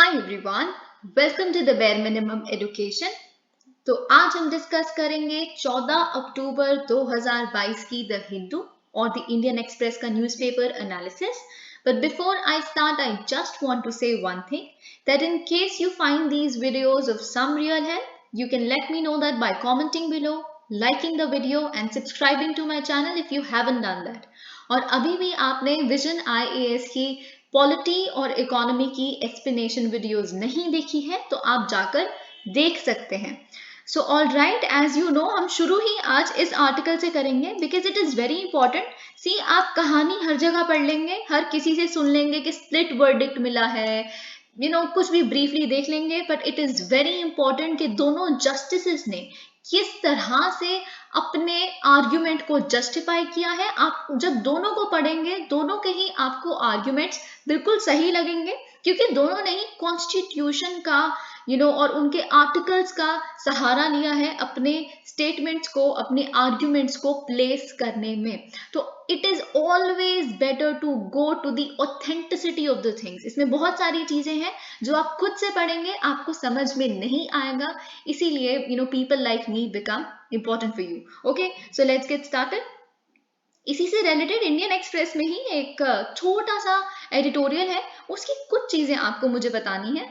Hi everyone, welcome to the bare minimum education. तो आज हम डिस्कस करेंगे 14 अक्टूबर 2022 की द हिंदू और द इंडियन एक्सप्रेस का newspaper analysis. But before I start, I just want to say one thing, that in case you find these videos of some real help, you can let me know that by commenting below, liking the video and subscribing to my channel if you haven't done that. और अभी भी आपने Vision IAS की polity और economy की explanation videos नहीं देखी है तो आप जाकर देख सकते हैं। So all right, as you know, हम शुरू ही आज इस आर्टिकल से करेंगे because it is very important. See, आप कहानी हर जगह पढ़ लेंगे, हर किसी से सुन लेंगे कि स्प्लिट वर्डिक्ट मिला है, कुछ भी ब्रीफली देख लेंगे, but it is very important कि दोनों जस्टिसेस ने किस तरह से अपने आर्ग्यूमेंट को जस्टिफाई किया है। आप जब दोनों को पढ़ेंगे, दोनों के ही आपको आर्ग्यूमेंट्स बिल्कुल सही लगेंगे, क्योंकि दोनों ने ही कॉन्स्टिट्यूशन का और उनके आर्टिकल्स का सहारा लिया है अपने स्टेटमेंट्स को, अपने आर्ग्यूमेंट्स को प्लेस करने में। तो it is always better to go to the authenticity of the things. इसमें बहुत सारी चीजें हैं जो आप खुद से पढ़ेंगे आपको समझ में नहीं आएगा, इसीलिए people like me become important for you. Okay, so let's get started. इसी से रिलेटेड इंडियन एक्सप्रेस में ही एक छोटा सा एडिटोरियल है, उसकी कुछ चीजें आपको मुझे बतानी है।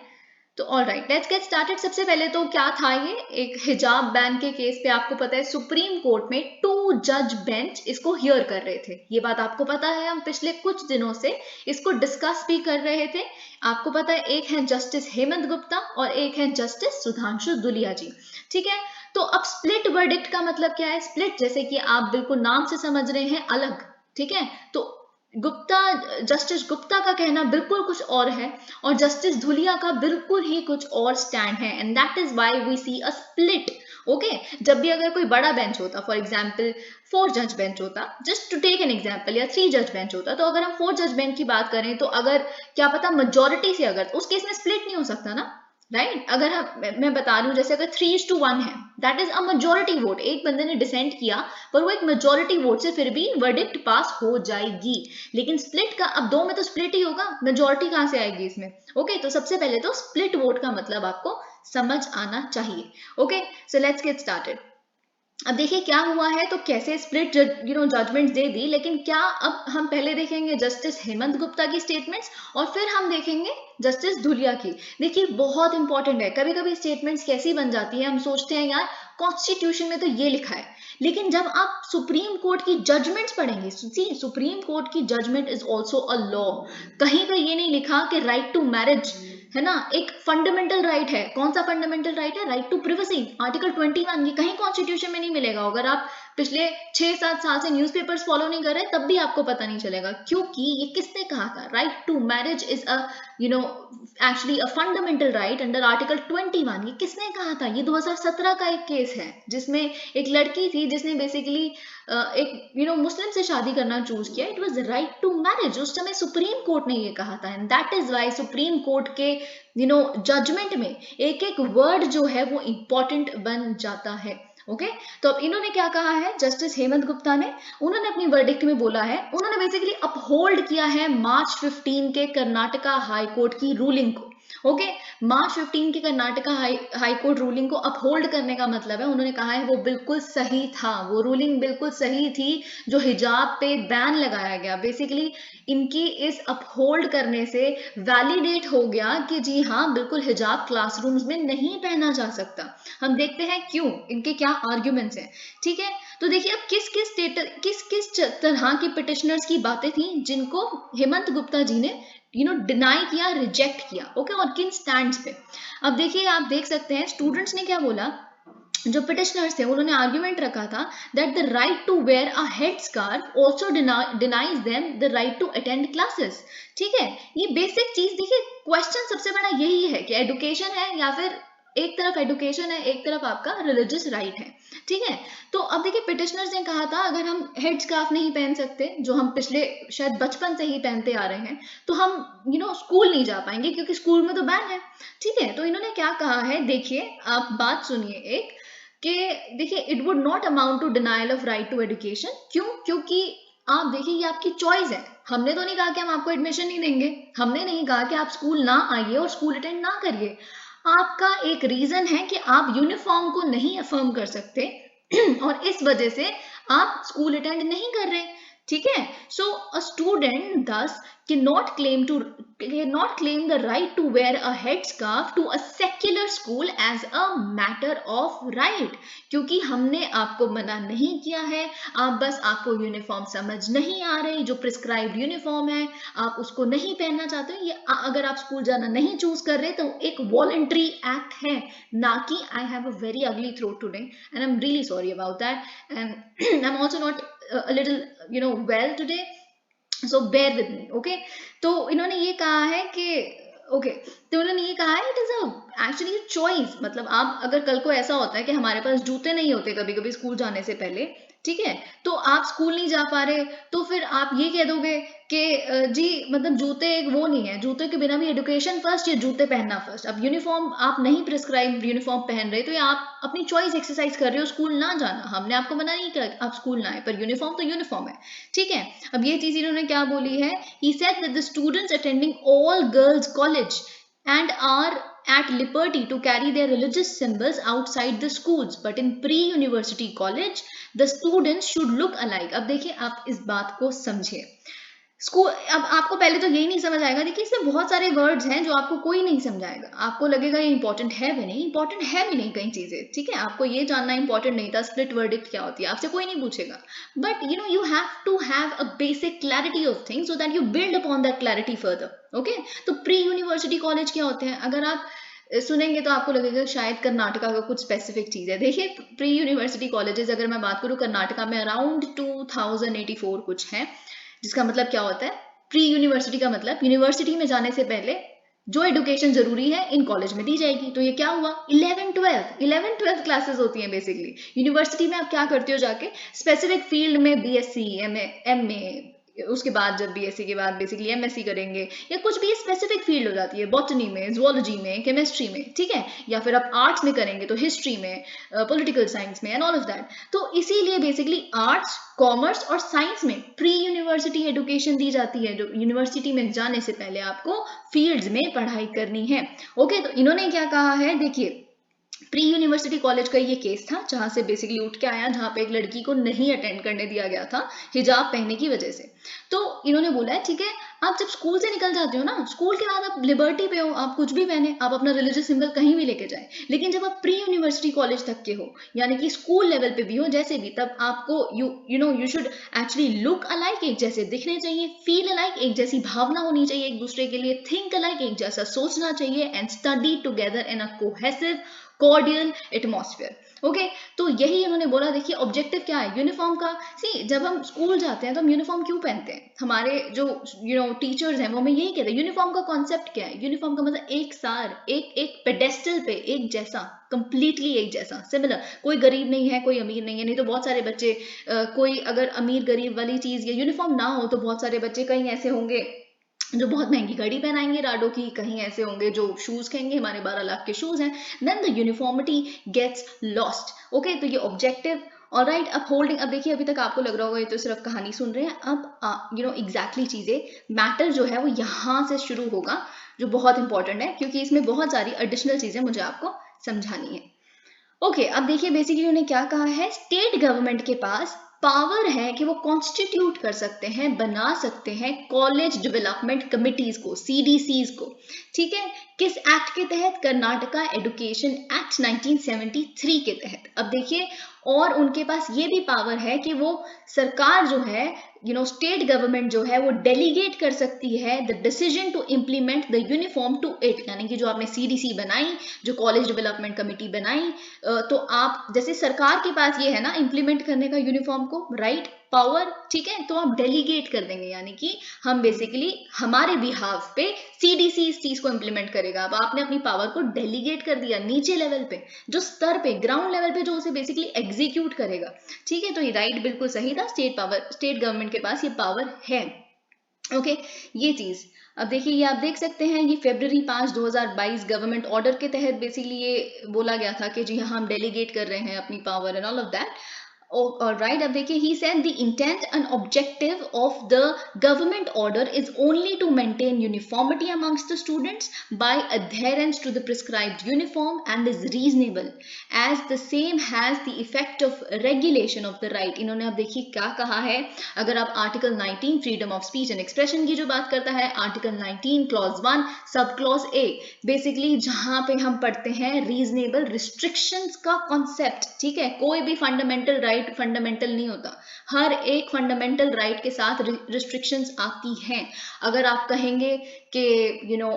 तो all right, let's get started. सबसे पहले तो क्या था, ये एक हिजाब बैन के केस पे आपको पता है सुप्रीम कोर्ट में 2 जज बेंच इसको हियर कर रहे थे। ये बात आपको पता है, हम पिछले कुछ दिनों से इसको डिस्कस भी कर रहे थे। आपको पता है, एक है जस्टिस हेमंत गुप्ता और एक है जस्टिस सुधांशु दुलिया जी। ठीक है, तो अब स्प्लिट वर्डिक्ट का मतलब क्या है? स्प्लिट जैसे कि आप बिल्कुल नाम से समझ रहे हैं, अलग। ठीक है, तो जस्टिस गुप्ता का कहना बिल्कुल कुछ और है और जस्टिस धुलिया का बिल्कुल ही कुछ और स्टैंड है, and that is why we see a split. Okay, जब भी अगर कोई बड़ा बेंच होता, फॉर एग्जांपल 4 जज बेंच होता, just to take an example, या 3 जज बेंच होता, तो अगर हम 4 जज बेंच की बात करें तो अगर क्या पता मेजोरिटी से, अगर उस केस में स्प्लिट नहीं हो सकता ना, राइट? अगर मैं बता रही हूँ, जैसे अगर 3:1 है, that is a majority vote. एक बंदे ने डिसेंट किया पर वो एक मेजोरिटी वोट से फिर भी वर्डिक्ट पास हो जाएगी। लेकिन स्प्लिट का, अब 2 में तो स्प्लिट ही होगा, मेजोरिटी कहां से आएगी इसमें? ओके, तो सबसे पहले तो स्प्लिट वोट का मतलब आपको समझ आना चाहिए। Okay, so let's get started. अब देखिए क्या हुआ है, तो कैसे स्प्लिट जजमेंट्स दे दी, लेकिन क्या अब हम पहले देखेंगे जस्टिस हेमंत गुप्ता की स्टेटमेंट्स और फिर हम देखेंगे जस्टिस धुलिया की। देखिए बहुत इंपॉर्टेंट है, कभी कभी स्टेटमेंट्स कैसी बन जाती है, हम सोचते हैं यार कॉन्स्टिट्यूशन में तो ये लिखा है, लेकिन जब आप सुप्रीम कोर्ट की जजमेंट्स पढ़ेंगे, सुप्रीम कोर्ट की judgment is also a law. कहीं पर ये नहीं लिखा कि राइट टू मैरिज है ना, एक फंडामेंटल राइट है। कौन सा फंडामेंटल राइट है? Right to privacy, article 21। ये कहीं कॉन्स्टिट्यूशन में नहीं मिलेगा। अगर आप पिछले 6-7 साल से न्यूज़पेपर्स फॉलो नहीं कर रहे, तब भी आपको पता नहीं चलेगा, क्योंकि ये किसने कहा था? Right to marriage is a actually a fundamental right under article 21। ये किसने कहा था? ये 2017 का एक केस है जिसमें एक लड़की थी जिसने बेसिकली एक मुस्लिम से शादी करना चूज किया। It was right to marriage, उस समय सुप्रीम कोर्ट ने ये कहा था, and that is why Supreme Court के जजमेंट में एक एक वर्ड जो है वो इंपॉर्टेंट बन जाता है। ओके, तो अब इन्होंने क्या कहा है, जस्टिस हेमंत गुप्ता ने, उन्होंने अपनी वर्डिक्ट में बोला है, उन्होंने बेसिकली अपहोल्ड किया है मार्च 15 के कर्नाटका हाई कोर्ट की रूलिंग को। ओके, मार्च 15 की कर्नाटका हाई कोर्ट रूलिंग को अपहोल्ड करने का मतलब है, उन्होंने कहा है वो बिल्कुल सही था, वो रूलिंग बिल्कुल सही थी, जो हिजाब पे बैन लगाया गया, बेसिकली इनकी इस अपहोल्ड करने से वैलिडेट हो गया कि जी हाँ, बिल्कुल हिजाब क्लासरूम्स में नहीं पहना जा सकता। हम देखते हैं क्यों, इनके क्या आर्ग्यूमेंट्स हैं। ठीक है, तो देखिए अब किस किस तरह की पिटिशनर्स की बातें थी जिनको हेमंत गुप्ता जी ने डिनाई किया, रिजेक्ट किया। ओके, और किन स्टैंड्स पे? अब देखिए, आप देख सकते हैं स्टूडेंट्स ने क्या बोला, जो पिटिशनर्स थे उन्होंने आर्ग्यूमेंट रखा था that the right to wear a head scarf also denies them the right to attend classes. ठीक है, ये बेसिक चीज, देखिए क्वेश्चन सबसे बड़ा यही है कि एडुकेशन है या फिर एक तरफ एडुकेशन है, एक तरफ आपका रिलीजियस राइट है। ठीक है, तो अब देखिए पिटिशनर्स ने कहा था अगर हम हेड स्कार्फ नहीं पहन सकते, जो हम पिछले शायद बचपन से ही पहनते आ रहे हैं, तो हम स्कूल नहीं जा पाएंगे क्योंकि स्कूल में तो बैन है। ठीक है, तो इन्होंने क्या कहा है, देखिए आप बात सुनिए एक, कि देखिए it would not amount to denial of right to education. क्यों? क्योंकि आप देखिए ये आपकी चॉइस है, हमने तो नहीं कहा कि हम आपको एडमिशन नहीं देंगे, हमने नहीं कहा कि आप स्कूल ना आइए और स्कूल अटेंड ना करिए। आपका एक रीजन है कि आप यूनिफॉर्म को नहीं अफर्म कर सकते और इस वजह से आप स्कूल अटेंड नहीं कर रहे, ठीक है। सो अ स्टूडेंट दस cannot claim the right to wear a headscarf to a secular school as a matter of right, क्योंकि हमने आपको मना नहीं किया है, आप बस आपको यूनिफॉर्म समझ नहीं आ रही, जो प्रिस्क्राइब्ड यूनिफॉर्म है आप उसको नहीं पहनना चाहते हो, ये अगर आप स्कूल जाना नहीं चूज कर रहे तो एक वॉलंटरी एक्ट है, ना कि I have a very ugly throat today and I am really sorry about that and I am also not a little well today, so bear with me, okay। तो इन्होंने ये कहा है कि ओके तो उन्होंने ये कहा है it is a actually choice, मतलब आप अगर कल को ऐसा होता है कि हमारे पास जूते नहीं होते कभी कभी स्कूल जाने से पहले, ठीक है, तो आप स्कूल नहीं जा पा रहे, तो फिर आप ये कह दोगे कि जी मतलब जूते एक वो नहीं है, जूते के बिना भी एजुकेशन फर्स्ट या जूते पहनना फर्स्ट। अब यूनिफॉर्म आप नहीं प्रिस्क्राइब यूनिफॉर्म पहन रहे तो ये आप अपनी चॉइस एक्सरसाइज कर रहे हो स्कूल ना जाना, हमने आपको मना नहीं किया आप स्कूल ना आए, पर यूनिफॉर्म तो यूनिफॉर्म है, ठीक है। अब ये चीज इन्होंने क्या बोली है, he said that the students attending all girls college and are at liberty to carry their religious symbols outside the schools, but in pre-university college the students should look alike। अब देखिए आप इस बात को समझिए, स्कूल अब आपको पहले तो यही नहीं समझ आएगा, देखिए इसमें बहुत सारे वर्ड्स हैं जो आपको कोई नहीं समझाएगा, आपको लगेगा ये इंपॉर्टेंट है भी नहीं, इंपॉर्टेंट है भी नहीं कई चीजें, ठीक है, आपको ये जानना इंपॉर्टेंट नहीं था स्प्लिट वर्डिक्ट क्या होती है, आपसे कोई नहीं पूछेगा, but you know you have to have a basic clarity of things so that you build upon that clarity further, okay. तो प्री यूनिवर्सिटी कॉलेज क्या होते हैं, अगर आप सुनेंगे तो आपको लगेगा शायद कर्नाटका का कुछ स्पेसिफिक चीज है। देखिए प्री यूनिवर्सिटी कॉलेजेस अगर मैं बात करूँ कर्नाटका में अराउंड 2084 कुछ है, जिसका मतलब क्या होता है, प्री यूनिवर्सिटी का मतलब यूनिवर्सिटी में जाने से पहले जो एजुकेशन जरूरी है इन कॉलेज में दी जाएगी। तो ये क्या हुआ 11th-12th क्लासेस होती हैं बेसिकली। यूनिवर्सिटी में आप क्या करते हो जाके स्पेसिफिक फील्ड में बीएससी एमए उसके बाद जब बीएससी के बाद बेसिकली एमएससी करेंगे या कुछ भी स्पेसिफिक फील्ड हो जाती है, बॉटनी में, जुओलॉजी में, केमिस्ट्री में, ठीक है, या फिर आप आर्ट्स में करेंगे तो हिस्ट्री में, पॉलिटिकल साइंस में एंड ऑल ऑफ दैट। तो इसीलिए बेसिकली आर्ट्स, कॉमर्स और साइंस में प्री यूनिवर्सिटी एजुकेशन दी जाती है, जो यूनिवर्सिटी में जाने से पहले आपको फील्ड्स में पढ़ाई करनी है, ओके। तो इन्होंने क्या कहा है, देखिए प्री यूनिवर्सिटी कॉलेज का ये केस था जहां से बेसिकली उठ के आया, जहां पे एक लड़की को नहीं अटेंड करने दिया गया था हिजाब पहनने की वजह से। तो इन्होंने बोला है ठीक है, आप जब स्कूल से निकल जाते हो ना, स्कूल के बाद आप लिबर्टी पे हो, आप कुछ भी पहने, आप अपना रिलीजियस सिंबल कहीं भी लेके जाए, लेकिन जब आप प्री यूनिवर्सिटी कॉलेज तक के हो यानी कि स्कूल लेवल पे भी हो जैसे भी, तब आपको you should actually look alike, एक जैसे दिखने चाहिए, फील अलाइक, एक जैसी भावना होनी चाहिए एक दूसरे के लिए, थिंक अलाइक, एक जैसा सोचना चाहिए, and study together in a cohesive cordial atmosphere, okay. तो यही उन्होंने बोला। देखिए ऑब्जेक्टिव क्या है यूनिफॉर्म का, सी जब हम स्कूल जाते हैं तो हम यूनिफॉर्म क्यों पहनते हैं, हमारे जो टीचर्स हैं वो हमें यही कहते हैं यूनिफॉर्म का कॉन्सेप्ट क्या है, यूनिफॉर्म का मतलब एक सार, एक पेडेस्टल पे एक जैसा, कंप्लीटली एक जैसा, सिमिलर, कोई गरीब नहीं है कोई अमीर नहीं है, नहीं तो बहुत सारे बच्चे कोई अगर अमीर गरीब वाली चीज या यूनिफॉर्म ना हो तो बहुत सारे बच्चे कहीं ऐसे होंगे जो बहुत महंगी घड़ी पहनाएंगे राडो की, कहीं ऐसे होंगे जो शूज कहेंगे हमारे 12 लाख के शूज हैं, then the uniformity gets lost, okay. तो ये ऑब्जेक्टिव और राइट अब होल्डिंग, अब देखिए अभी तक आपको लग रहा होगा ये तो सिर्फ कहानी सुन रहे हैं, अब एग्जैक्टली चीजें मैटर जो है वो यहाँ से शुरू होगा, जो बहुत इंपॉर्टेंट है क्योंकि इसमें बहुत सारी एडिशनल चीजें मुझे आपको समझानी है, ओके। अब देखिए बेसिकली उन्होंने क्या कहा है, स्टेट गवर्नमेंट के पास पावर है कि वो कॉन्स्टिट्यूट कर सकते हैं, बना सकते हैं कॉलेज डेवलपमेंट कमिटीज को, सीडीसीज को, ठीक है। किस एक्ट के तहत, कर्नाटका एजुकेशन एक्ट 1973 के तहत। अब देखिए और उनके पास ये भी पावर है कि वो सरकार जो है स्टेट गवर्नमेंट जो है वो डेलीगेट कर सकती है the decision to implement the uniform to it, यानी कि जो आपने सीडीसी बनाई, जो कॉलेज डेवलपमेंट कमेटी बनाई, तो आप जैसे सरकार के पास ये है ना इम्प्लीमेंट करने का यूनिफॉर्म को, राइट, पावर, ठीक है, तो आप डेलीगेट कर देंगे, यानी कि हम बेसिकली हमारे बिहाफ पे सीडीसी इस चीज को इम्प्लीमेंट करेगा। अब आपने अपनी पावर को डेलीगेट कर दिया नीचे लेवल पे, जो स्तर पे ग्राउंड लेवल पे जो उसे बेसिकली एग्जीक्यूट करेगा, ठीक है। तो ये राइट बिल्कुल सही था, स्टेट गवर्नमेंट के पास ये पावर है, ओके। ये चीज अब देखिए ये आप देख सकते हैं, ये फरवरी 5, 2022 गवर्नमेंट ऑर्डर के तहत बेसिकली ये बोला गया था कि जी हाँ हम डेलीगेट कर रहे हैं अपनी power and all of that. Alright, अब देखिए, he said the intent and objective of the government order is only to maintain uniformity amongst the students by adherence to the prescribed uniform and is reasonable as the same has the effect of regulation of the right. इन्होंने अब देखिए क्या कहा है, अगर आप article 19 freedom of speech and expression की जो बात करता है, article 19 clause 1 sub clause A, basically जहां पे हम पढ़ते हैं रीजनेबल रिस्ट्रिक्शंस का कॉन्सेप्ट, ठीक है। कोई भी फंडामेंटल राइट फंडामेंटल नहीं होता, हर एक फंडामेंटल राइट के साथ रिस्ट्रिक्शंस आती हैं। अगर आप कहेंगे कि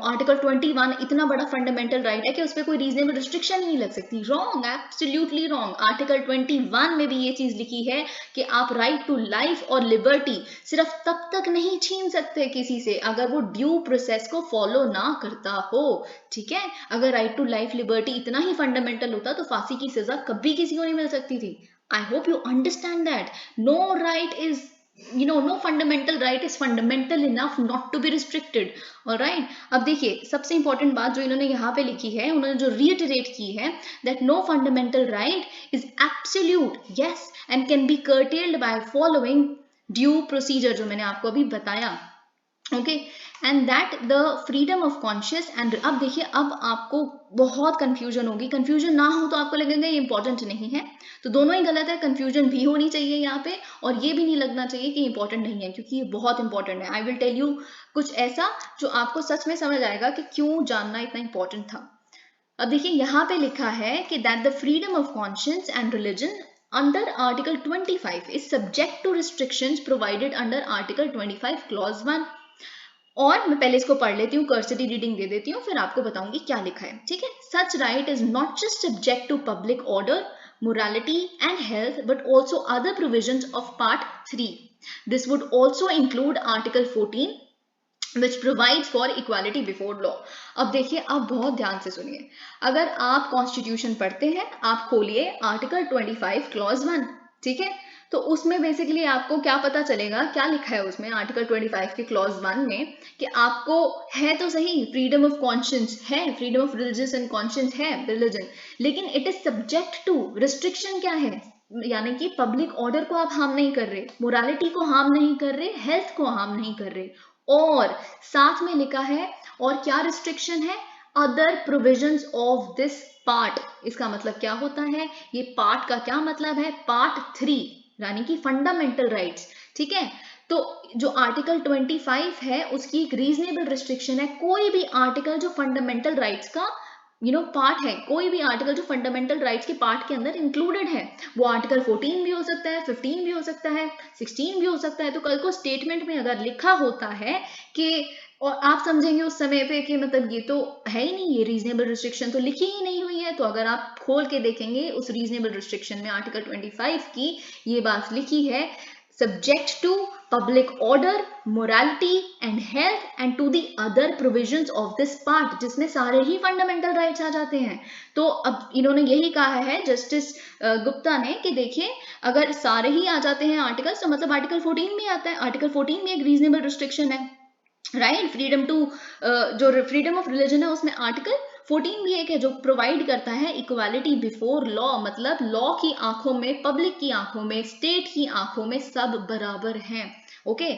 आर्टिकल 21 इतना बड़ा फंडामेंटल राइट है कि उस पर कोई रीजनेबल रिस्ट्रिक्शन नहीं लग सकती, रॉन्ग, एब्सोल्युटली रॉन्ग। आर्टिकल 21 में भी ये चीज लिखी है कि आप राइट टू लाइफ और लिबर्टी सिर्फ तब तक नहीं छीन सकते किसी से अगर वो ड्यू प्रोसेस को फॉलो ना करता हो, ठीक है। अगर राइट टू लाइफ लिबर्टी इतना ही फंडामेंटल होता तो फांसी की सजा कभी किसी को नहीं मिल सकती थी। I hope you understand that no right is, no fundamental right is fundamental enough not to be restricted. Alright, अब देखिए सबसे इंपॉर्टेंट बात जो इन्होंने यहाँ पे लिखी है, उन्होंने जो reiterate की है, that no fundamental right is absolute, yes, and can be curtailed by following due procedure, जो मैंने आपको अभी बताया, okay, and that the freedom of conscious and. अब देखिए, अब आपको बहुत कंफ्यूजन होगी, कंफ्यूजन ना हो तो आपको लगेगा ये इंपॉर्टेंट नहीं है, तो दोनों ही गलत है, कंफ्यूजन भी होनी चाहिए यहाँ पे और ये भी नहीं लगना चाहिए कि इंपॉर्टेंट नहीं है, क्योंकि ये बहुत इंपॉर्टेंट है। आई विल टेल यू कुछ ऐसा जो आपको सच में समझ आएगा कि क्यों जानना इतना इंपॉर्टेंट था। अब देखिए यहाँ पे लिखा है कि that the freedom of conscience and religion under Article 25 is subject to restrictions provided under Article 25 Clause 1। और मैं पहले इसको पढ़ लेती हूँ, कर्सरी रीडिंग दे देती हूँ, फिर आपको बताऊंगी क्या लिखा है, ठीक है। Such right is not just subject to public order, morality and health but also other provisions of part 3. This would also include Article 14 which provides for equality before law. अब देखिए, आप बहुत ध्यान से सुनिए, अगर आप कॉन्स्टिट्यूशन पढ़ते हैं, आप खोलिए आर्टिकल 25 क्लॉज 1, ठीक है, तो उसमें बेसिकली आपको क्या पता चलेगा, क्या लिखा है उसमें आर्टिकल 25 के क्लॉज 1 में, कि आपको है तो सही फ्रीडम ऑफ कॉन्शियंस है, freedom of religious and conscience है, रिलीजन, लेकिन it is subject to restriction. क्या है, यानी कि पब्लिक ऑर्डर को आप हार्म नहीं कर रहे, मोरालिटी को हार्म नहीं कर रहे, हेल्थ को हार्म नहीं कर रहे, और साथ में लिखा है और क्या रिस्ट्रिक्शन है, other provisions of this part. इसका मतलब क्या होता है, ये पार्ट का क्या मतलब है, पार्ट 3 यानी कि फंडामेंटल राइट्स, ठीक है। तो जो आर्टिकल 25 है उसकी एक रीजनेबल रिस्ट्रिक्शन है, कोई भी आर्टिकल जो फंडामेंटल राइट्स का पार्ट है, कोई भी आर्टिकल जो फंडामेंटल राइट्स के पार्ट के अंदर इंक्लूडेड है, वो आर्टिकल 14 भी हो सकता है, 15 भी हो सकता है, 16 भी हो सकता है। तो कल को स्टेटमेंट में अगर लिखा होता है कि, और आप समझेंगे उस समय पे कि मतलब ये तो है ही नहीं, ये रीजनेबल रिस्ट्रिक्शन तो लिखी ही नहीं हुई है, तो अगर आप खोल के देखेंगे उस रीजनेबल रिस्ट्रिक्शन में आर्टिकल 25 की ये बात लिखी है, subject to public order, morality and health and to the other provisions of this part, जिसमें सारे ही फंडामेंटल राइट्स आ जाते हैं। तो अब इन्होंने यही कहा है जस्टिस गुप्ता ने कि देखिए, अगर सारे ही आ जाते हैं आर्टिकल्स, तो मतलब आर्टिकल 14 भी आता है, आर्टिकल 14 में एक रीजनेबल रिस्ट्रिक्शन है, राइट। फ्रीडम टू, जो फ्रीडम ऑफ रिलीजन है उसमें आर्टिकल 14 भी एक है जो प्रोवाइड करता है इक्वालिटी बिफोर लॉ, मतलब लॉ की आंखों में, पब्लिक की आंखों में, स्टेट की आंखों में सब बराबर हैं, ओके।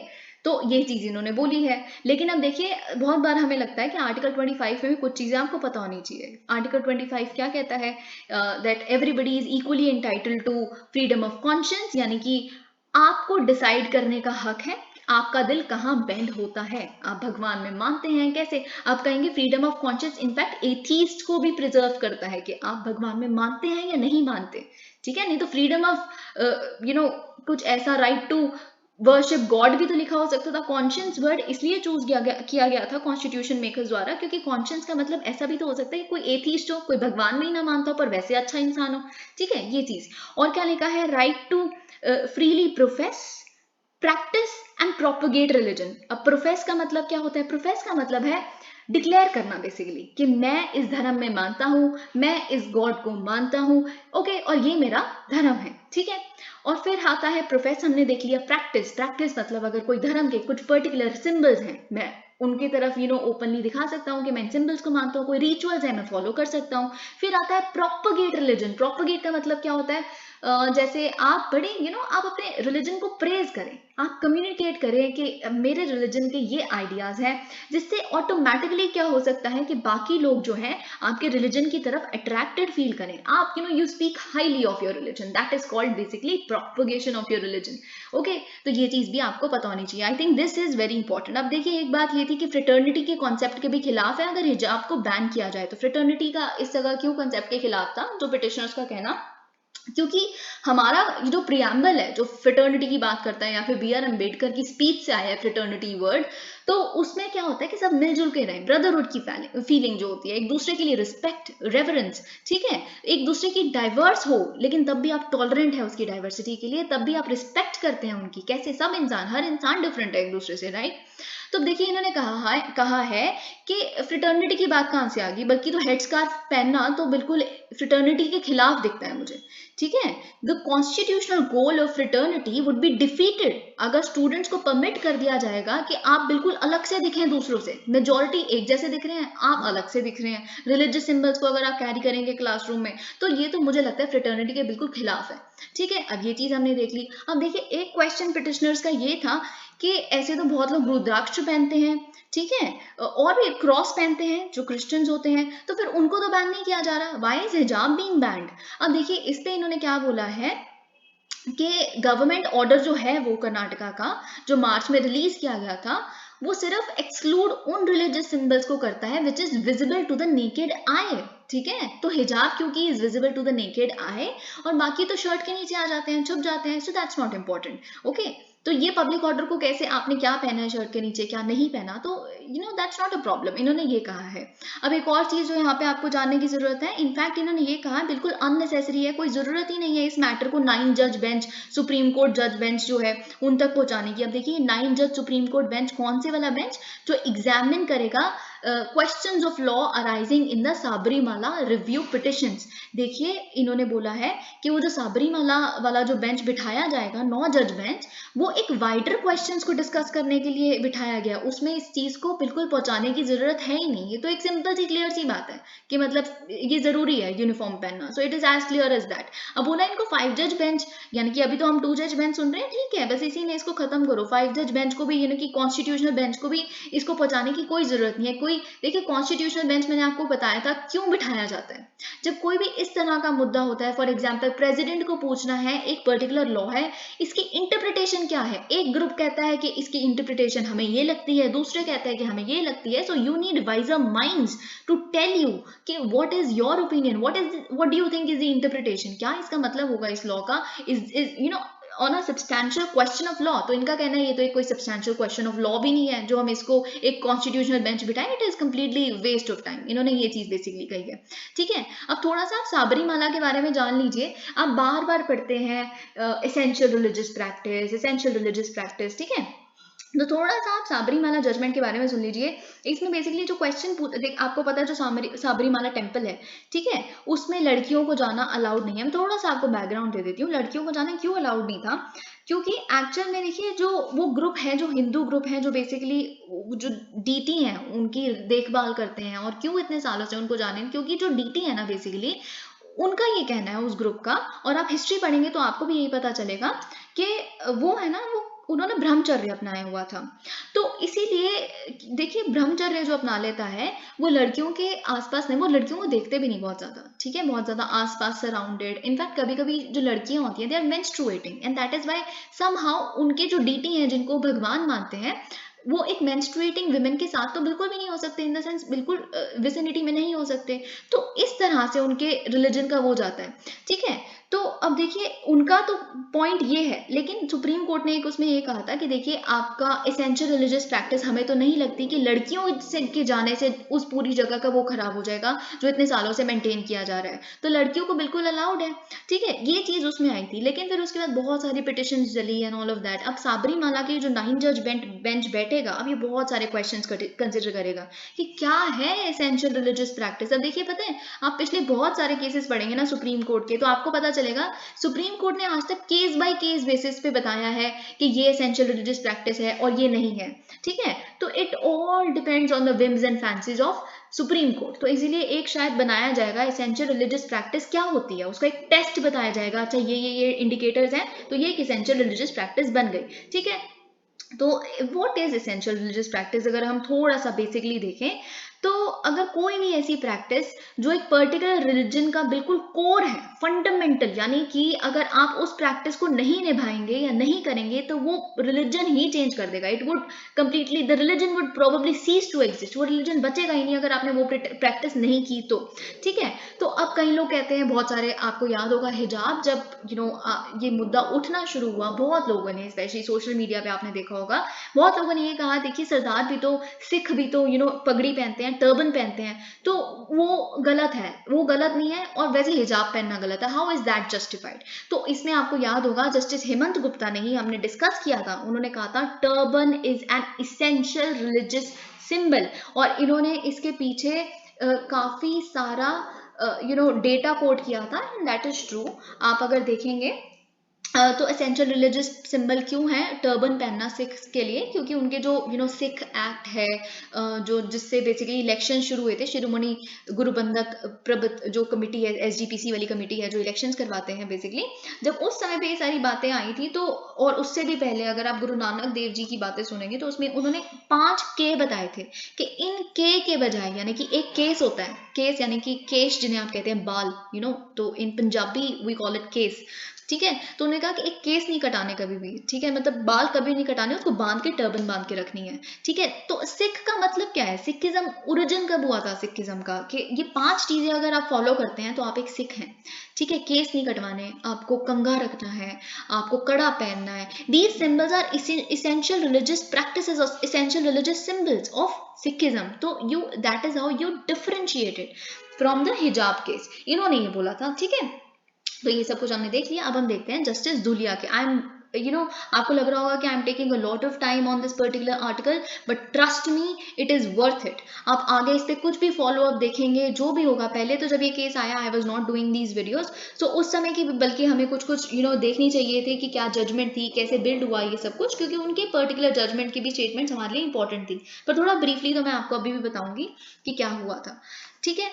तो ये चीज इन्होंने बोली है। लेकिन अब देखिए, बहुत बार हमें लगता है कि आर्टिकल 25 में भी कुछ चीजें आपको पता होनी चाहिए। आर्टिकल 25 क्या कहता है, that everybody is equally entitled to freedom of conscience, यानी कि आपको डिसाइड करने का हक है आपका दिल कहाँ बेंड होता है, आप भगवान में मानते हैं कैसे। आप कहेंगे freedom of conscience in fact atheist को भी प्रिजर्व करता है कि आप भगवान में मानते हैं या नहीं मानते, ठीक है। नहीं तो फ्रीडम ऑफ कुछ ऐसा राइट टू वर्शिप गॉड भी तो लिखा हो सकता था। कॉन्शियंस वर्ड इसलिए चूज किया गया था कॉन्स्टिट्यूशन मेकर्स द्वारा, क्योंकि कॉन्शियंस का मतलब ऐसा भी तो हो सकता है कि कोई एथीस्ट हो, कोई भगवान में ही ना मानता हो पर वैसे अच्छा इंसान हो, ठीक है, ये चीज। और क्या लिखा है, right to freely profess, practice and propagate religion. अब प्रोफेस का मतलब क्या होता है, प्रोफेस का मतलब है डिक्लेयर करना बेसिकली, कि मैं इस धर्म में मानता हूं, मैं इस गॉड को मानता हूं, ओके, और ये मेरा धर्म है, ठीक है। और फिर आता है प्रोफेस, हमने देख लिया। प्रैक्टिस, प्रैक्टिस मतलब अगर कोई धर्म के कुछ पर्टिकुलर सिंबल्स हैं, मैं उनकी तरफ ओपनली दिखा सकता हूँ कि मैं इन सिंबल्स को मानता हूँ, कोई रिचुअल्स है मैं फॉलो कर सकता हूँ। फिर आता है प्रोपोगेट रिलीजन। प्रोपोगेट का मतलब क्या होता है, जैसे आप बड़े आप अपने रिलीजन को प्रेज करें, आप कम्युनिकेट करें कि मेरे रिलीजन के ये आइडियाज हैं, जिससे ऑटोमेटिकली क्या हो सकता है कि बाकी लोग जो हैं आपके रिलीजन की तरफ अट्रैक्टेड फील करें। आप you speak highly of your religion, that is called basically propagation of your religion. Okay, तो ये चीज भी आपको पता होनी चाहिए। I think this is very important. अब देखिए, एक बात ये थी कि फ्रेटर्निटी के कॉन्सेप्ट के भी खिलाफ है अगर हिजाब को बैन किया जाए तो। फ्रेटर्निटी का इस जगह क्यों कॉन्सेप्ट के खिलाफ था, जो पिटिशनर्स का कहना, क्योंकि हमारा जो प्रियम्बल है जो फ्रेटर्निटी की बात करता है, या फिर बी आर अम्बेडकर की स्पीच से आया है फ्रेटर्निटी वर्ड, तो उसमें क्या होता है कि सब मिलजुल के रहें, ब्रदरहुड की फीलिंग जो होती है, एक दूसरे के लिए रिस्पेक्ट, रेवरेंस, ठीक है, एक दूसरे की डाइवर्स हो लेकिन तब भी आप टॉलरेंट है उसकी डाइवर्सिटी के लिए, तब भी आप रिस्पेक्ट करते हैं उनकी। कैसे? सब इंसान, हर इंसान डिफरेंट है एक दूसरे से, राइट। तो देखिए, इन्होंने कहा है कि फ्रेटर्निटी की बात कहां से आ गई, बल्कि तो हेडस्कार्फ पहनना तो बिल्कुल फ्रेटर्निटी के खिलाफ दिखता है मुझे, ठीक है। The constitutional goal of fraternity would be defeated अगर स्टूडेंट्स को परमिट कर दिया जाएगा कि आप बिल्कुल अलग से दिखें दूसरों से। मेजॉरिटी एक जैसे दिख रहे हैं, आप अलग से दिख रहे हैं। रिलीजियस सिंबल्स को अगर आप कैरी करेंगे क्लासरूम में, तो ये तो मुझे लगता है फ्रेटर्निटी के बिल्कुल खिलाफ है, ठीक है। अब ये चीज हमने देख ली। अब देखिए, एक क्वेश्चन पिटिशनर्स का ये था कि ऐसे तो बहुत लोग रुद्राक्ष पहनते हैं, ठीक है, और भी क्रॉस पहनते हैं जो क्रिश्चियंस होते हैं, तो फिर उनको तो बैन नहीं किया जा रहा, व्हाई इज हिजाब बीइंग बैंड। अब देखिए, इस पे इन्होंने क्या बोला है कि गवर्नमेंट ऑर्डर जो है वो कर्नाटका का, जो मार्च में रिलीज किया गया था, वो सिर्फ एक्सक्लूड उन रिलीजियस सिंबल्स को करता है which is visible to the naked eye, ठीक है। तो हिजाब क्योंकि is visible to the naked eye, और बाकी तो शर्ट के नीचे आ जाते हैं, छुप जाते हैं, so that's not important. Okay, तो ये पब्लिक ऑर्डर को कैसे, आपने क्या पहना है शर्ट के नीचे, क्या नहीं पहना, तो दैट्स नॉट अ प्रॉब्लम, इन्होंने ये कहा है। अब एक और चीज जो यहाँ पे आपको जानने की जरूरत है, इनफैक्ट इन्होंने ये कहा बिल्कुल अननेसेसरी है, कोई जरूरत ही नहीं है इस मैटर को 9 जज बेंच, सुप्रीम कोर्ट जज बेंच जो है उन तक पहुंचाने की। अब देखिए, 9 जज सुप्रीम कोर्ट बेंच कौन से वाला बेंच, जो एग्जामिन करेगा questions of law arising in the Sabarimala review petitions. देखिए, इन्होंने बोला है कि वो जो साबरीमाला वाला जो बेंच बिठाया जाएगा, 9 जज बेंच, वो एक वाइडर क्वेश्चंस को डिस्कस करने के लिए बिठाया गया, उसमें इस चीज को बिल्कुल पहुंचाने की जरूरत है ही नहीं। ये तो एक सिंपल सी क्लियर सी बात है कि मतलब ये जरूरी है यूनिफॉर्म पहनना, so it is as clear as that. अब बोला इनको 5 जज बेंच, यानी कि अभी तो हम 2 जज बेंच सुन रहे हैं, ठीक है, बस इसी में इसको खत्म करो, 5 जज बेंच को भी, यानी कि कॉन्स्टिट्यूशनल बेंच को भी इसको पहुंचाने की कोई जरूरत नहीं है। कोई देखिए, कॉन्स्टिट्यूशनल बेंच मैंने आपको बताया था क्यों बिठाया जाता है, जब कोई भी इस तरह का मुद्दा होता है, फॉर एग्जाम्पल प्रेसिडेंट को पूछना है एक पर्टिकुलर लॉ है, इसकी इंटरप्रिटेशन क्या है, एक ग्रुप कहता है कि इसकी इंटरप्रिटेशन हमें ये लगती है, दूसरे कहते हैं कि हमें ये लगती है, so you need wiser minds to tell you कि what is your opinion, what do you think is the interpretation, क्या इसका मतलब होगा इस लॉ का, is on a substantial question of law. तो इनका कहना है ये तो एक कोई सब्सटैंशियल क्वेश्चन ऑफ लॉ भी नहीं है जो हम इसको एक कॉन्स्टिट्यूशनल बेंच बिठाएं, it is completely waste of time. इन्होंने ये चीज बेसिकली कही है, ठीक है। अब थोड़ा सा आप साबरीमाला के बारे में जान लीजिए। आप बार बार पढ़ते हैं essential religious practice, essential religious practice, ठीक है, तो थोड़ा सा आप साबरीमाला जजमेंट के बारे में सुन लीजिए। इसमें बेसिकली जो क्वेश्चन आपको पता है, जो साबरीमाला टेम्पल है, ठीक है, उसमें लड़कियों को जाना अलाउड नहीं है। मैं थोड़ा सा आपको बैकग्राउंड दे देती हूँ, लड़कियों को जाना क्यों अलाउड नहीं था, क्योंकि एक्चुअल में देखिए, जो वो ग्रुप है, जो हिंदू ग्रुप है, जो बेसिकली जो डीटी हैं उनकी देखभाल करते हैं, और क्यों इतने सालों से उनको जाने, क्योंकि जो डीटी है ना बेसिकली उनका ये कहना है उस ग्रुप का, और आप हिस्ट्री पढ़ेंगे तो आपको भी यही पता चलेगा कि वो है ना, वो उन्होंने ब्रह्मचर्य अपनाया हुआ था। तो इसीलिए देखिए, ब्रह्मचर्य जो अपना लेता है वो लड़कियों के आसपास नहीं, वो लड़कियों को देखते भी नहीं बहुत ज्यादा, ठीक है, बहुत ज्यादा आसपास सराउंडेड। इनफैक्ट कभी कभी जो लड़कियां होती हैं, they are menstruating, and that is why somehow उनके जो डीटी हैं, जिनको भगवान मानते हैं, वो एक मेंस्ट्रुएटिंग विमेन के साथ तो बिल्कुल भी नहीं हो सकते, इन द सेंस बिल्कुल विसिनिटी में नहीं हो सकते। तो इस तरह से उनके रिलीजन का वो जाता है, ठीक है। तो अब देखिए, उनका तो पॉइंट ये है, लेकिन सुप्रीम कोर्ट ने एक उसमें ये कहा था कि देखिए, आपका एसेंशियल रिलीजियस प्रैक्टिस हमें तो नहीं लगती कि लड़कियों से के जाने से उस पूरी जगह का वो खराब हो जाएगा जो इतने सालों से मेंटेन किया जा रहा है, तो लड़कियों को बिल्कुल अलाउड है, ठीक है, ये चीज उसमें आई थी। लेकिन फिर उसके बाद बहुत सारी पिटिशन जली एंड ऑल ऑफ दैट। अब साबरीमाला के जो 9 जज बेंच बैठेगा, अब ये बहुत सारे क्वेश्चन कंसिडर करेगा कि क्या है एसेंशियल रिलीजियस प्रैक्टिस। अब देखिए, पता है, आप पिछले बहुत सारे केसेस पढ़ेंगे ना सुप्रीम कोर्ट के, तो आपको पता चलेगा, सुप्रीम कोर्ट ने आज तक केस बाय केस बेसिस पे बताया है कि ये एसेंशियल रिलीजियस प्रैक्टिस है और ये नहीं है, ठीक है। तो it all depends on the whims and fancies of Supreme Court. तो इसीलिए एक शायद बनाया जाएगा एसेंशियल रिलीजियस प्रैक्टिस क्या होती है, उसका एक टेस्ट बताया जाएगा, अच्छा ये इंडिकेटर्स हैं तो ये एक एसेंशियल रिलीजियस प्रैक्टिस बन गई, ठीक है। तो what is essential religious practice, अगर हम थोड़ा सा बेसिकली देखें तो अगर कोई भी ऐसी प्रैक्टिस जो एक पर्टिकुलर रिलीजन का बिल्कुल कोर है, फंडामेंटल, यानी कि अगर आप उस प्रैक्टिस को नहीं निभाएंगे या नहीं करेंगे तो वो रिलीजन ही चेंज कर देगा, it would completely, the religion would probably cease to exist, वो रिलीजन बचेगा ही नहीं अगर आपने वो प्रैक्टिस नहीं की तो, ठीक है। तो अब कई लोग कहते हैं, बहुत सारे, आपको याद होगा हिजाब जब ये मुद्दा उठना शुरू हुआ, बहुत लोगों ने स्पेशली सोशल मीडिया पे आपने देखा होगा, बहुत लोगों ने ये कहा देखिए सरदार भी तो, सिख भी तो पगड़ी पहनते हैं, टर्बन पहनते हैं, तो वो गलत है, वो गलत नहीं है, और वैसे हिजाब पहनना गलत है, हाउ इज दैट जस्टिफाइड। तो इसमें आपको याद होगा जस्टिस हेमंत गुप्ता ने ही, हमने डिस्कस किया था, उन्होंने कहा था turban is an essential religious symbol, और इन्होंने इसके पीछे काफी सारा डेटा कोट किया था, एंड दैट इज ट्रू। आप अगर देखेंगे तो एसेंशियल रिलीजियस सिंबल क्यों है टर्बन पहनना सिख के लिए, क्योंकि उनके जो सिख एक्ट है, जो जिससे बेसिकली इलेक्शन शुरू हुए थे, शिरोमणि गुरुबंधक प्रबंध जो कमेटी है, SGPC वाली कमेटी है जो इलेक्शंस करवाते हैं बेसिकली, जब उस समय पे ये सारी बातें आई थी, तो और उससे भी पहले अगर आप गुरु नानक देव जी की बातें सुनेंगे तो उसमें उन्होंने 5 के बताए थे कि इन के बजाय, यानी कि एक केस होता है, केस यानी कि केश जिन्हें आप कहते हैं बाल, तो in Punjabi we call it kes, ठीक है। तो उन्होंने कहा कि एक केस नहीं कटाने कभी भी, ठीक है, मतलब बाल कभी नहीं कटाने, उसको बांध के टर्बन बांध के रखनी है, ठीक है। तो सिख का मतलब क्या है, सिखिज्म ओरिजिन कब हुआ था सिखिज्म का, कि ये 5 चीजें अगर आप फॉलो करते हैं तो आप एक सिख हैं, ठीक है। केस नहीं कटवाने, आपको कंघा रखना है, आपको कड़ा पहनना है, these symbols are essential religious practices or essential religious symbols of Sikhism। तो that is how you differentiate it from the hijab case, इन्होंने ये बोला था, ठीक है। तो ये सब कुछ हमने देख लिया। अब हम देखते हैं जस्टिस धुलिया के। आपको लग रहा होगा कि I am taking a lot of time on this particular article, but trust me it is worth it. आप आगे इस पे कुछ भी फॉलो अप देखेंगे, जो भी होगा, पहले तो जब ये केस आया I was not doing these videos, so उस समय की बल्कि हमें कुछ देखनी चाहिए थे कि क्या जजमेंट थी, कैसे बिल्ड हुआ ये सब कुछ, क्योंकि उनके पर्टिकुलर जजमेंट की भी स्टेटमेंट हमारे लिए इंपॉर्टेंट थी। पर थोड़ा ब्रीफली तो मैं आपको अभी भी बताऊंगी कि क्या हुआ था, ठीक है।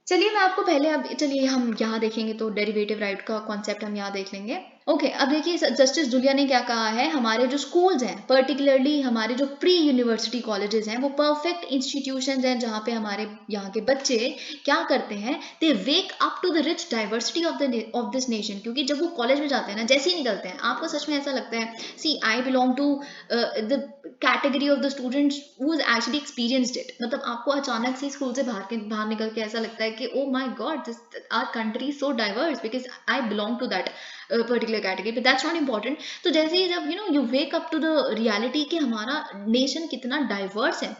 चलिए मैं आपको पहले, अब चलिए हम यहाँ देखेंगे तो डेरिवेटिव राइट का कॉन्सेप्ट हम यहाँ देख लेंगे। ओके, अब देखिए जस्टिस धुलिया ने क्या कहा है, हमारे जो स्कूल्स हैं, पर्टिकुलरली हमारे जो प्री यूनिवर्सिटी कॉलेजेस हैं, वो परफेक्ट इंस्टीट्यूशंस हैं जहाँ पे हमारे यहाँ के बच्चे क्या करते हैं, they wake up to the rich diversity of this nation. क्योंकि जब वो कॉलेज में जाते हैं ना, जैसे ही निकलते हैं, आपको सच में ऐसा लगता है, see I belong to the category of the students who is actually experienced it, मतलब आपको अचानक से स्कूल से बाहर निकल के ऐसा लगता है कि oh my God, this our country is so diverse because I belong to that particular category, but that's not important. तो जैसे ही जब you wake up to the reality कि हमारा नेशन कितना डाइवर्स है,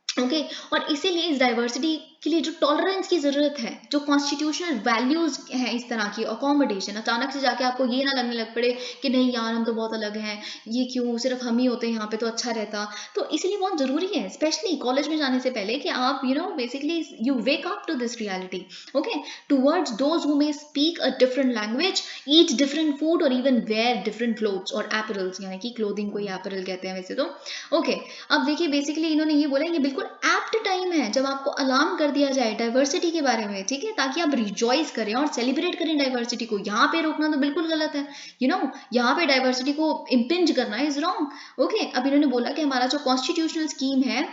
ओके, और इसीलिए इस डाइवर्सिटी के लिए जो टॉलरेंस की जरूरत है, जो कॉन्स्टिट्यूशनल वैल्यूज हैं, इस तरह की अकोमोडेशन, अचानक से जाके आपको ये ना लगने लग पड़े कि नहीं यार हम तो बहुत अलग हैं, ये क्यों, सिर्फ हम ही होते हैं यहाँ पे तो अच्छा रहता। तो इसीलिए बहुत जरूरी है, स्पेशली कॉलेज में जाने से पहले, कि आप basically you wake up to this reality, okay, towards those who may speak a different language, eat different food और इवन वेयर डिफरेंट क्लोथ्स और एपरल्स, यानी कि क्लोथिंग को ही एपरल कहते हैं वैसे तो, ओके। अब देखिए बेसिकली इन्होंने ये बोला, ये बिल्कुल एप्ट टाइम है जब आपको अलार्म कर दिया जाए डाइवर्सिटी के बारे में, ठीक है, ताकि आप रिजॉइस करें और सेलिब्रेट करें डाइवर्सिटी को। यहाँ पे रोकना तो बिल्कुल गलत है, यहाँ पे डाइवर्सिटी को इम्पिंज करना इज रॉन्ग, ओके। अब इन्होंने बोला कि हमारा जो कॉन्स्टिट्यूशनल स्कीम है,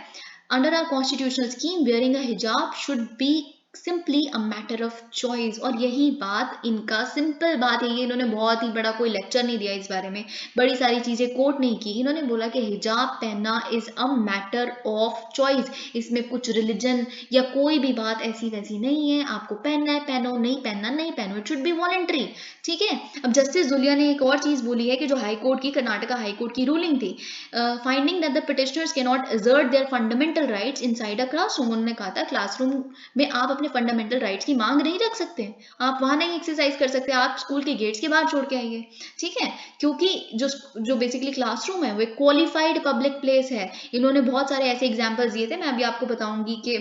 under our constitutional scheme wearing a hijab should be simply a matter of choice. और यही बात इनका, सिंपल बात है ये, इन्होंने बहुत ही बड़ा कोई लेक्चर नहीं दिया इस बारे में, बड़ी सारी चीजें कोट नहीं की, इन्होंने बोला कि हिजाब पहनना is a matter of choice, इसमें कुछ रिलीजन या कोई भी बात ऐसी वैसी नहीं है, आपको पहनना है पहनो, नहीं पहनना नहीं पहनो, इट शुड बी वॉलंटरी, ठीक है। अब जस्टिस धुलिया ने एक और चीज बोली है कि जो हाईकोर्ट की, कर्नाटका हाईकोर्ट की रूलिंग थी, finding that the petitioners can not assert there fundamental rights inside a classroom. उन्होंने कहा था क्लासरूम में आप अपने फंडामेंटल राइट्स की मांग नहीं रख सकते, आप वहां नहीं एक्सरसाइज कर सकते, आप स्कूल के गेट्स के बाहर छोड़ के आइए, ठीक है। क्योंकि जो बेसिकली क्लासरूम है वो एक क्वालिफाइड पब्लिक प्लेस है। इन्होंने बहुत सारे ऐसे एग्जांपल्स दिए थे, मैं अभी आपको बताऊंगी कि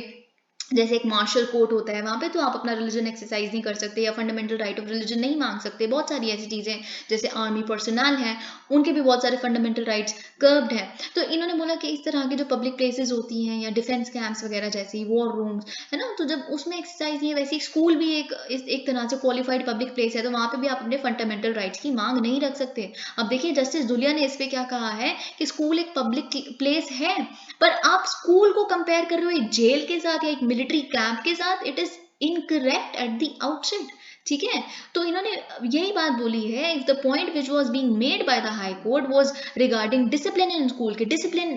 जैसे एक मार्शल कोर्ट होता है, वहाँ पे तो आप अपना रिलीजन एक्सरसाइज नहीं कर सकते या फंडामेंटल राइट ऑफ रिलीजन नहीं मांग सकते। बहुत सारी ऐसी चीज़ें, जैसे आर्मी पर्सनल हैं, उनके भी बहुत सारे फंडामेंटल राइट्स कर्ब्ड हैं। तो इन्होंने बोला कि इस तरह की जो पब्लिक प्लेसेस होती हैं या डिफेंस कैंप्स वगैरह जैसी वॉर रूम्स है ना, तो जब उसमें एक्सरसाइज नहीं है, वैसे स्कूल भी एक तरह से क्वालिफाइड पब्लिक प्लेस है, तो वहाँ पे भी आप अपने फंडामेंटल राइट्स की मांग नहीं रख सकते। अब देखिए जस्टिस दुलिया ने इस पे क्या कहा है कि स्कूल एक पब्लिक प्लेस है, पर आप स्कूल को कंपेयर कर रहे हो एक जेल के साथ या एक मिलिट्री कैंप के साथ, it is incorrect at the outset. ठीक है, तो इन्होंने यही बात बोली है, if the point which was being made by the High court was regarding discipline in school, के डिसिप्लिन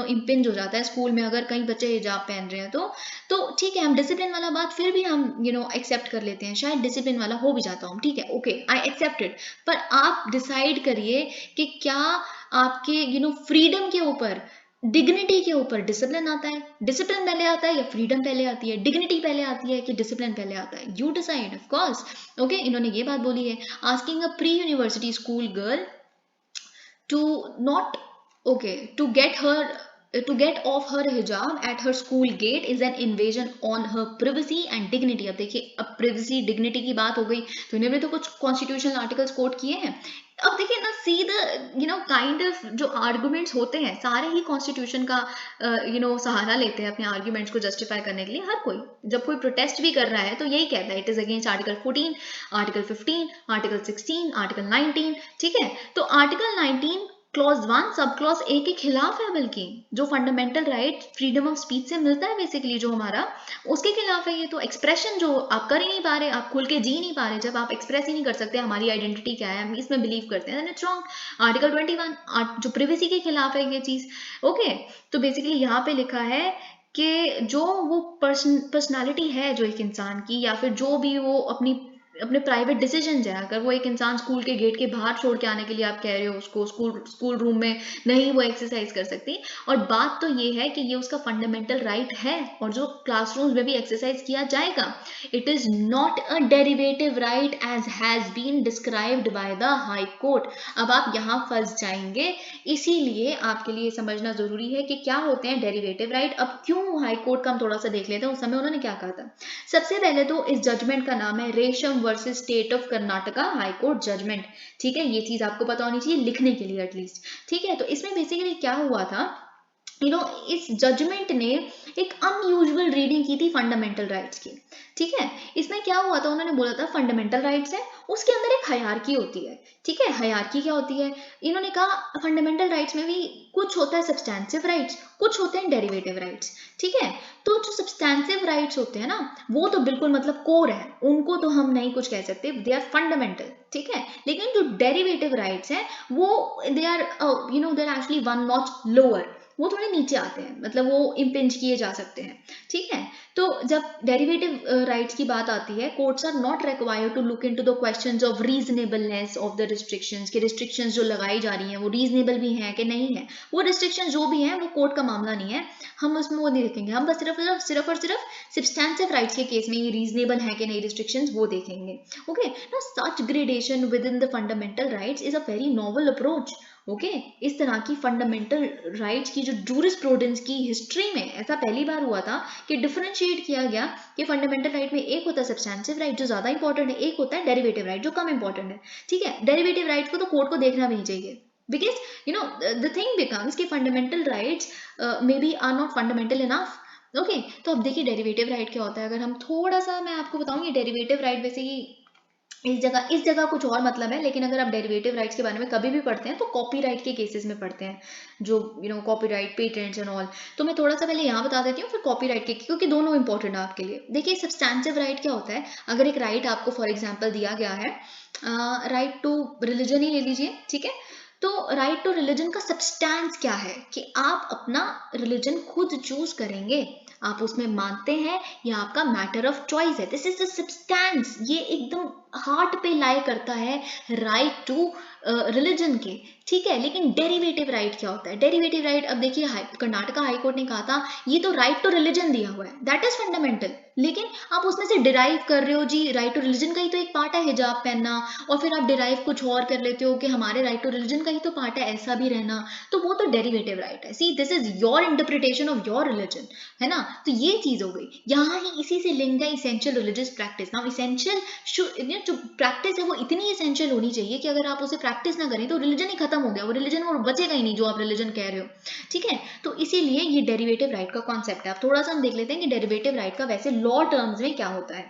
इम्पिंज हो जाता है स्कूल में अगर कई बच्चे हिजाब पहन रहे हैं, तो ठीक है, हम डिसिप्लिन वाला बात फिर भी हम एक्सेप्ट कर लेते हैं, शायद डिसिप्लिन वाला हो भी जाता हूँ, ठीक है, ओके आई एक्सेप्टेड। पर आप डिसाइड करिए कि क्या आपके फ्रीडम के ऊपर, डिग्निटी के ऊपर डिसिप्लिन आता है, डिसिप्लिन पहले आता है या फ्रीडम पहले आती है, डिग्निटी पहले आती है कि डिसिप्लिन पहले आता है, you decide of course. Okay, इन्होंने ये बात बोली है, asking a pre university school girl to not okay to get off her hijab at her school gate is an invasion on her privacy and dignity। अब देखिए, अब privacy dignity की बात हो गई, तो इन्होंने तो कुछ कॉन्स्टिट्यूशनल आर्टिकल्स कोट किए हैं। अब देखिए ना, सी द काइंड ऑफ जो आर्गुमेंट्स होते हैं सारे ही कॉन्स्टिट्यूशन का सहारा लेते हैं अपने आर्गुमेंट्स को जस्टिफाई करने के लिए। हर कोई जब कोई प्रोटेस्ट भी कर रहा है तो यही कहता है, it is against article 14, article 15, article 16, article 19। ठीक है, तो article 19 clause 1 sub clause A के खिलाफ है, बल्कि जो fundamental right freedom of speech से मिलता है बेसिकली जो हमारा, उसके खिलाफ है ये। तो एक्सप्रेशन जो आप कर ही नहीं पा रहे, आप खुल के जी नहीं पा रहे, जब आप एक्सप्रेस ही नहीं कर सकते हमारी आइडेंटिटी क्या है, हम इसमें बिलीव करते हैं, इट्स रॉन्ग। आर्टिकल 21 जो प्रिवेसी के खिलाफ है ये चीज। ओके, तो बेसिकली यहाँ पे लिखा है कि जो वो पर्सनालिटी है जो एक इंसान की, या फिर जो भी वो अपने प्राइवेट डिसीजन है, अगर वो एक इंसान स्कूल के गेट के बाहर छोड़ के आने के लिए आप कह रहे हो उसको, स्कूल रूम में नहीं वो एक्सरसाइज कर सकती, और बात तो ये है कि ये उसका फंडामेंटल राइट है और जो क्लासरूम्स में भी एक्सरसाइज किया जाएगा, it is not a derivative right as has been described by the High Court. अब आप यहाँ फंस जाएंगे, इसीलिए आपके लिए समझना जरूरी है कि क्या होते हैं डेरिवेटिव राइट। अब क्यों हाई कोर्ट का हम थोड़ा सा देख लेते हैं, उस समय उन्होंने क्या कहा था। सबसे पहले तो इस जजमेंट का नाम है Resham versus State of Karnataka High Court judgment. ठीक है, ये चीज आपको पता होनी चाहिए लिखने के लिए एटलीस्ट। ठीक है, तो इसमें बेसिकली क्या हुआ था, इस जजमेंट ने एक अनयूजुअल रीडिंग की थी फंडामेंटल राइट्स की। ठीक है, इसमें क्या हुआ था, उन्होंने बोला था फंडामेंटल राइट्स है, उसके अंदर एक हायरार्की होती है। ठीक है, हायरार्की क्या होती है, इन्होंने कहा फंडामेंटल राइट्स में भी कुछ होता है सब्सटेंसिव राइट्स, कुछ होते हैं डेरिवेटिव राइट्स। ठीक है, तो जो सब्सटेंसिव राइट्स होते हैं ना, वो तो बिल्कुल मतलब कोर है, उनको तो हम नहीं कुछ कह सकते, दे आर फंडामेंटल। ठीक है, लेकिन जो डेरिवेटिव राइट्स हैं वो they are they are actually one notch lower, वो थोड़े नीचे आते हैं, मतलब वो इम्पिंज किए जा सकते हैं। ठीक है, तो जब डेरिवेटिव राइट्स की बात आती है, courts are not required to look into the questions of reasonableness of the restrictions, के रिस्ट्रिक्शंस जो लगाई जा रही हैं वो रीजनेबल भी हैं कि नहीं है, वो रिस्ट्रिक्शंस जो भी हैं वो कोर्ट का मामला नहीं है, हम उसमें वो नहीं देखेंगे, हम बस सिर्फ और सिर्फ सब्सटेंसिव राइट्स के केस में ये रीजनेबल है कि नहीं रिस्ट्रिक्शंस, वो देखेंगे। Okay, now such gradation with in the fundamental rights is a very novel approach. Okay, इस तरह की फंडामेंटल राइट्स की जो जूरिस्प्रूडेंस की हिस्ट्री में ऐसा पहली बार हुआ था कि डिफरेंशिएट किया गया कि फंडामेंटल राइट में एक होता है सब्सटेंसिव राइट जो ज्यादा इंपॉर्टेंट है, एक होता है डेरिवेटिव राइट जो कम इंपॉर्टेंट है। ठीक है, डेरिवेटिव राइट्स को तो कोर्ट को देखना भी नहीं चाहिए, बिकॉज द थिंग बिकम्स कि fundamental rights may be are not fundamental enough. Okay, तो अब देखिए डेरिवेटिव राइट क्या होता है, अगर हम थोड़ा सा मैं आपको बताऊं, ये डेरिवेटिव राइट वैसे ही इस जगह कुछ और मतलब है, लेकिन अगर आप डेरिवेटिव राइट्स के बारे में कभी भी पढ़ते हैं तो कॉपीराइट के केसेस में पढ़ते हैं, जो कॉपीराइट पेटेंट्स एंड ऑल। तो मैं थोड़ा सा पहले यहाँ बता देती हूँ, फिर कॉपीराइट के, क्योंकि दोनों इंपॉर्टेंट है आपके लिए। देखिए सब्सटेंसिव राइट क्या होता है, अगर एक राइट आपको फॉर एग्जाम्पल दिया गया है, राइट टू रिलीजन ही ले लीजिए। ठीक है, तो राइट टू रिलीजन का सब्सटेंस क्या है कि आप अपना रिलीजन खुद चूज करेंगे, आप उसमें मानते हैं, या आपका मैटर ऑफ चॉइस है, दिस इज द सब्सटेंस। ये एकदम हार्ट पे लाई करता है राइट टू रिलीजन के, ठीक है। लेकिन डेरिवेटिव राइट क्या होता है? डेरिवेटिव राइट, अब देखिए कर्नाटका हाई कोर्ट ने कहा था ये तो राइट टू रिलीजन दिया हुआ है, दैट इज फंडामेंटल, लेकिन आप उसमें से डिराइव कर रहे हो जी राइट टू रिलीजन का ही तो एक पार्ट है हिजाब पहनना, और फिर आप डिराइव कुछ और कर लेते हो कि हमारे राइट टू रिलीजन का ही तो पार्ट है ऐसा भी रहना, तो वो तो डेरिवेटिव राइट है। See this is your interpretation of your religion, है ना। तो ये चीज हो गई, यहाँ ही इसी से लिंक है essential religious practice. Now essential जो प्रैक्टिस है वो इतनी इसेंशियल होनी चाहिए कि अगर आप उसे प्रैक्टिस ना करें तो रिलीजन ही खत्म हो गया, वो रिलीजन और बचेगा ही नहीं जो आप रिलीजन कह रहे हो, ठीक है। तो इसीलिए ये डेरिवेटिव राइट का कॉन्सेप्ट है। अब थोड़ा सा हम देख लेते हैं कि डेरिवेटिव राइट का वैसे लॉ टर्म्स में क्या होता है।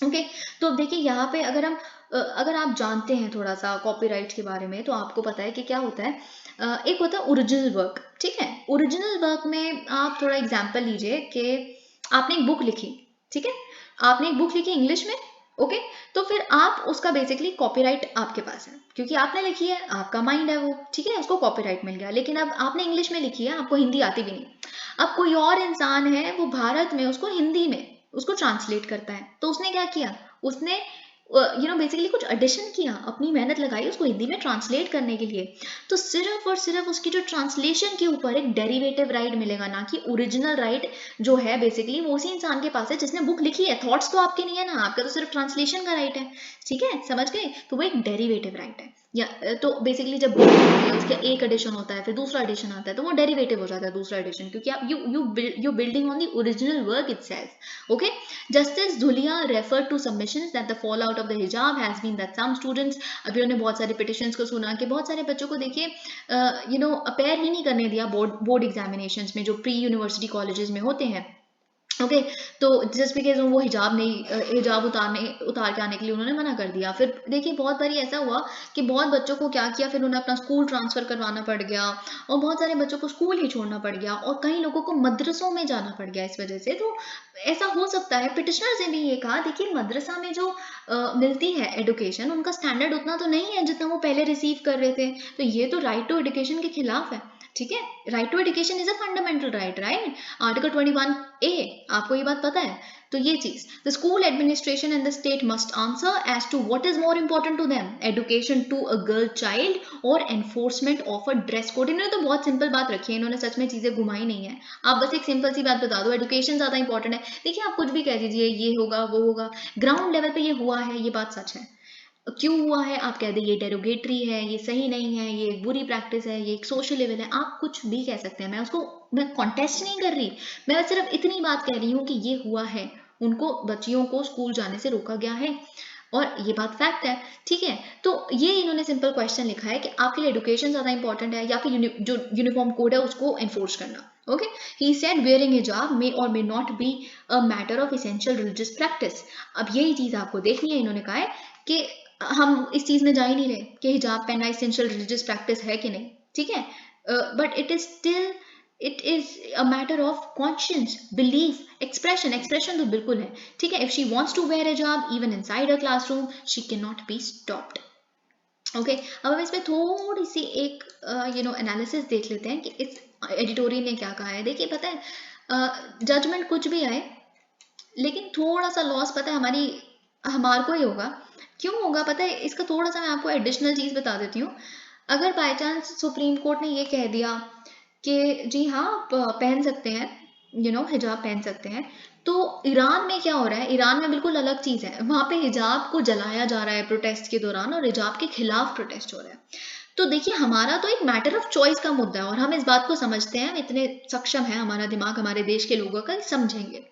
ओके, तो अब देखिए यहाँ पे अगर आप जानते हैं थोड़ा सा कॉपीराइट के बारे में तो आपको पता है कि क्या होता है। एक होता है ओरिजिनल वर्क, ठीक है। ओरिजिनल वर्क में आप थोड़ा एग्जांपल लीजिए कि आपने एक बुक लिखी, ठीक है, आपने एक बुक लिखी इंग्लिश में, ओके, तो फिर आप उसका बेसिकली कॉपीराइट आपके पास है क्योंकि आपने लिखी है, आपका माइंड है वो, ठीक है, उसको कॉपीराइट मिल गया। लेकिन अब आपने इंग्लिश में लिखी है, आपको हिंदी आती भी नहीं, अब कोई और इंसान है वो भारत में उसको हिंदी में उसको ट्रांसलेट करता है, तो उसने क्या किया, उसने बेसिकली कुछ एडिशन किया, अपनी मेहनत लगाई उसको हिंदी में ट्रांसलेट करने के लिए, तो सिर्फ और सिर्फ उसकी जो ट्रांसलेशन के ऊपर एक डेरिवेटिव राइट मिलेगा, ना कि ओरिजिनल राइट जो है बेसिकली वो उसी इंसान के पास है जिसने बुक लिखी है। थॉट्स तो आपके नहीं है ना, आपका तो सिर्फ ट्रांसलेशन का राइट है, ठीक है, समझ गए। तो वो एक डेरिवेटिव राइट है। या तो बेसिकली जब बुक होती है उसका एक एडिशन होता है फिर दूसरा एडिशन आता है तो वो डेरिवेटिव हो जाता है दूसरा एडिशन, क्योंकि आप you building on the original work itself. Okay, Justice Dhulia referred to submissions that the fallout of the hijab has been that some students, अभी उन्होंने बहुत सारे petitions को सुना कि बहुत सारे बच्चों को देखिए अपेयर ही नहीं करने दिया बोर्ड एग्जामिनेशंस में जो प्री यूनिवर्सिटी कॉलेजेस में होते हैं। ओके, तो जस्ट बिकॉज वो हिजाब उतार के आने के लिए उन्होंने मना कर दिया। फिर देखिए बहुत बारी ऐसा हुआ कि बहुत बच्चों को क्या किया, फिर उन्हें अपना स्कूल ट्रांसफर करवाना पड़ गया और बहुत सारे बच्चों को स्कूल ही छोड़ना पड़ गया और कई लोगों को मदरसों में जाना पड़ गया इस वजह से। तो ऐसा हो सकता है। पिटिशनर्स ने भी ये कहा देखिए मदरसा में जो मिलती है एडुकेशन उनका स्टैंडर्ड उतना तो नहीं है जितना वो पहले रिसीव कर रहे थे, तो ये तो राइट टू एडुकेशन के खिलाफ है, ठीक है। Right to education is a fundamental right, right, article 21A, आपको ये बात पता है। तो ये चीज the school administration and the state must answer as to what is more important to them, education to a girl child और enforcement of a dress code. इन्होंने तो बहुत सिंपल बात रखी है, इन्होंने सच में चीजें घुमाई नहीं है। आप बस एक सिंपल सी बात बता दो एजुकेशन ज्यादा इंपॉर्टेंट है। देखिए आप कुछ भी कह दीजिए ये होगा वो होगा, ग्राउंड लेवल पे ये हुआ है, ये बात सच है। क्यों हुआ है आप कह दे ये डेरोगेटरी है, ये सही नहीं है, ये एक बुरी प्रैक्टिस है, ये एक सोशल लेवल है, आप कुछ भी कह सकते हैं। मैं कॉन्टेस्ट नहीं कर रही, मैं सिर्फ इतनी बात कह रही हूँ कि ये हुआ है, उनको बच्चियों को स्कूल जाने से रोका गया है और ये बात फैक्ट है, ठीक है। तो ये इन्होंने सिंपल क्वेश्चन लिखा है कि आपके लिए एजुकेशन ज्यादा इंपॉर्टेंट है या फिर जो यूनिफॉर्म कोड है उसको एनफोर्स करना। ओके, ही सेड वेयरिंग हिजाब मे और may not be a matter of essential religious practice. अब यही चीज आपको देखनी है, इन्होंने कहा है कि हम इस चीज में जा ही नहीं रहे कि हिजाब पहनना एसेंशियल रिलीजियस प्रैक्टिस है कि नहीं, ठीक है, but it is still it is a matter of conscience, belief, expression तो बिल्कुल है, ठीक है। If she wants to wear hijab even inside a classroom she can not be stopped. Okay, अब हम इसमें थोड़ी सी एक एनालिसिस देख लेते हैं कि इस एडिटोरियल ने क्या कहा है। देखिए पता है जजमेंट कुछ भी आए लेकिन थोड़ा सा लॉस पता है हमारे को ही होगा। क्यों होगा पता है, इसका थोड़ा सा मैं आपको एडिशनल चीज बता देती हूँ। अगर बाय चांस सुप्रीम कोर्ट ने ये कह दिया कि जी हाँ आप पहन सकते हैं, हिजाब पहन सकते हैं, तो ईरान में क्या हो रहा है, ईरान में बिल्कुल अलग चीज है, वहां पे हिजाब को जलाया जा रहा है प्रोटेस्ट के दौरान और हिजाब के खिलाफ प्रोटेस्ट हो रहा है। तो देखिए हमारा तो एक मैटर ऑफ चॉइस का मुद्दा है और हम इस बात को समझते हैं, हम इतने सक्षम है, हमारा दिमाग हमारे देश के लोगों का समझेंगे।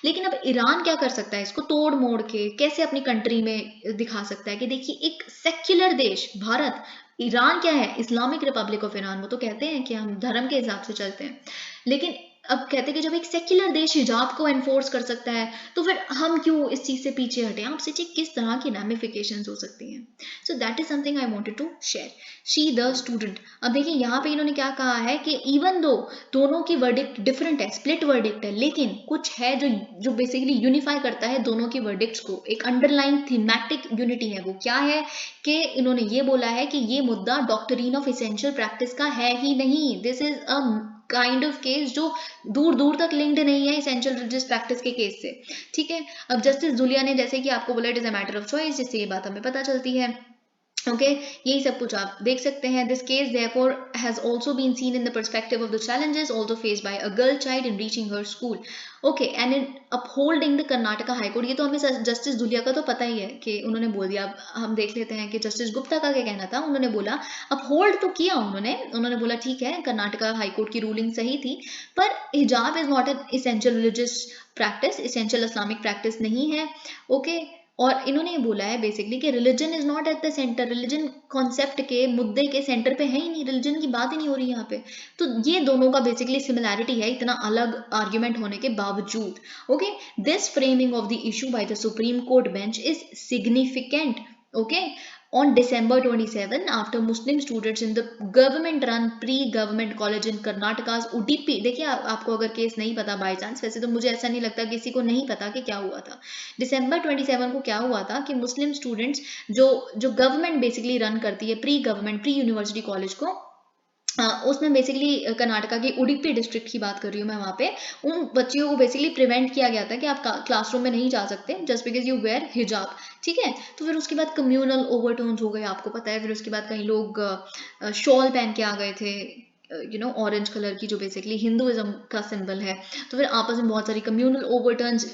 लेकिन अब ईरान क्या कर सकता है, इसको तोड़ मोड़ के कैसे अपनी कंट्री में दिखा सकता है कि देखिए एक सेक्युलर देश भारत, ईरान क्या है, इस्लामिक रिपब्लिक ऑफ ईरान, वो तो कहते हैं कि हम धर्म के हिसाब से चलते हैं, लेकिन अब कहते हैं कि जब एक सेक्युलर देश हिजाब को एनफोर्स कर सकता है तो फिर हम क्यों इस चीज से पीछे हटे। आप सोचिए किस तरह की रैमिफिकेशंस हो सकती हैं। So that is something I wanted to share. She the student, अब देखिए यहाँ पे इन्होंने क्या कहा है कि इवन दो दोनों की वर्डिक्ट डिफरेंट है, स्प्लिट वर्डिक्ट है, लेकिन कुछ है जो बेसिकली यूनिफाई करता है दोनों की वर्डिक्ट्स को, एक अंडरलाइन थीमेटिक यूनिटी है। वो क्या है कि इन्होंने ये बोला है कि ये मुद्दा डॉक्ट्रिन ऑफ एसेंशियल प्रैक्टिस का है ही नहीं, this is a kind of case जो दूर दूर तक लिंक्ड नहीं है एसेंशियल रिलीजियस प्रैक्टिस के केस से, ठीक है। अब जस्टिस जुलिया ने जैसे कि आपको बोला it is a matter of choice, जिससे ये बात हमें पता चलती है। ओके, यही सब कुछ आप देख सकते हैं. This case therefore has also been seen in the perspective of the challenges also faced by a girl child in reaching her school. Okay, and in upholding the Karnataka High court, ये तो हमें जस्टिस धुलिया का तो पता ही है कि उन्होंने बोल दिया. अब हम देख लेते हैं कि जस्टिस गुप्ता का क्या कहना था. उन्होंने बोला, अपहोल्ड तो किया उन्होंने बोला ठीक है कर्नाटका हाई कोर्ट की रूलिंग सही थी, पर हिजाब is not an essential religious practice, essential Islamic practice नहीं है. ओके, और इन्होंने ये बोला है बेसिकली कि religion is not at the centre, religion concept के मुद्दे के सेंटर पे है ही नहीं, रिलीजन की बात ही नहीं हो रही यहाँ पे. तो ये दोनों का बेसिकली सिमिलैरिटी है इतना अलग आर्ग्यूमेंट होने के बावजूद. Okay, this framing of the issue by the supreme court bench is significant. Okay, on December 27, after Muslim students in the government-run pre-government college in Karnataka's Udupi, देखिए आपको अगर केस नहीं पता बाय चांस, वैसे तो मुझे ऐसा नहीं लगता किसी को नहीं पता कि क्या हुआ था. December 27 को क्या हुआ था कि मुस्लिम स्टूडेंट्स जो गवर्नमेंट बेसिकली रन करती है pre government pre university college को, उसमें बेसिकली कर्नाटका की उडुपी डिस्ट्रिक्ट की बात कर रही हूँ मैं. वहाँ पे उन बच्चियों को बेसिकली प्रिवेंट किया गया था कि आप क्लासरूम में नहीं जा सकते जस्ट बिकॉज यू वेयर हिजाब. ठीक है, तो फिर उसके बाद कम्युनल ओवरटोन्स हो गए, आपको पता है. फिर उसके बाद कई लोग शॉल पहन के आ गए थे, ऑरेंज कलर की, जो बेसिकली हिंदुइज्म का सिंबल है. तो फिर आपस में बहुत सारी कम्युनल ओवरटर्न्स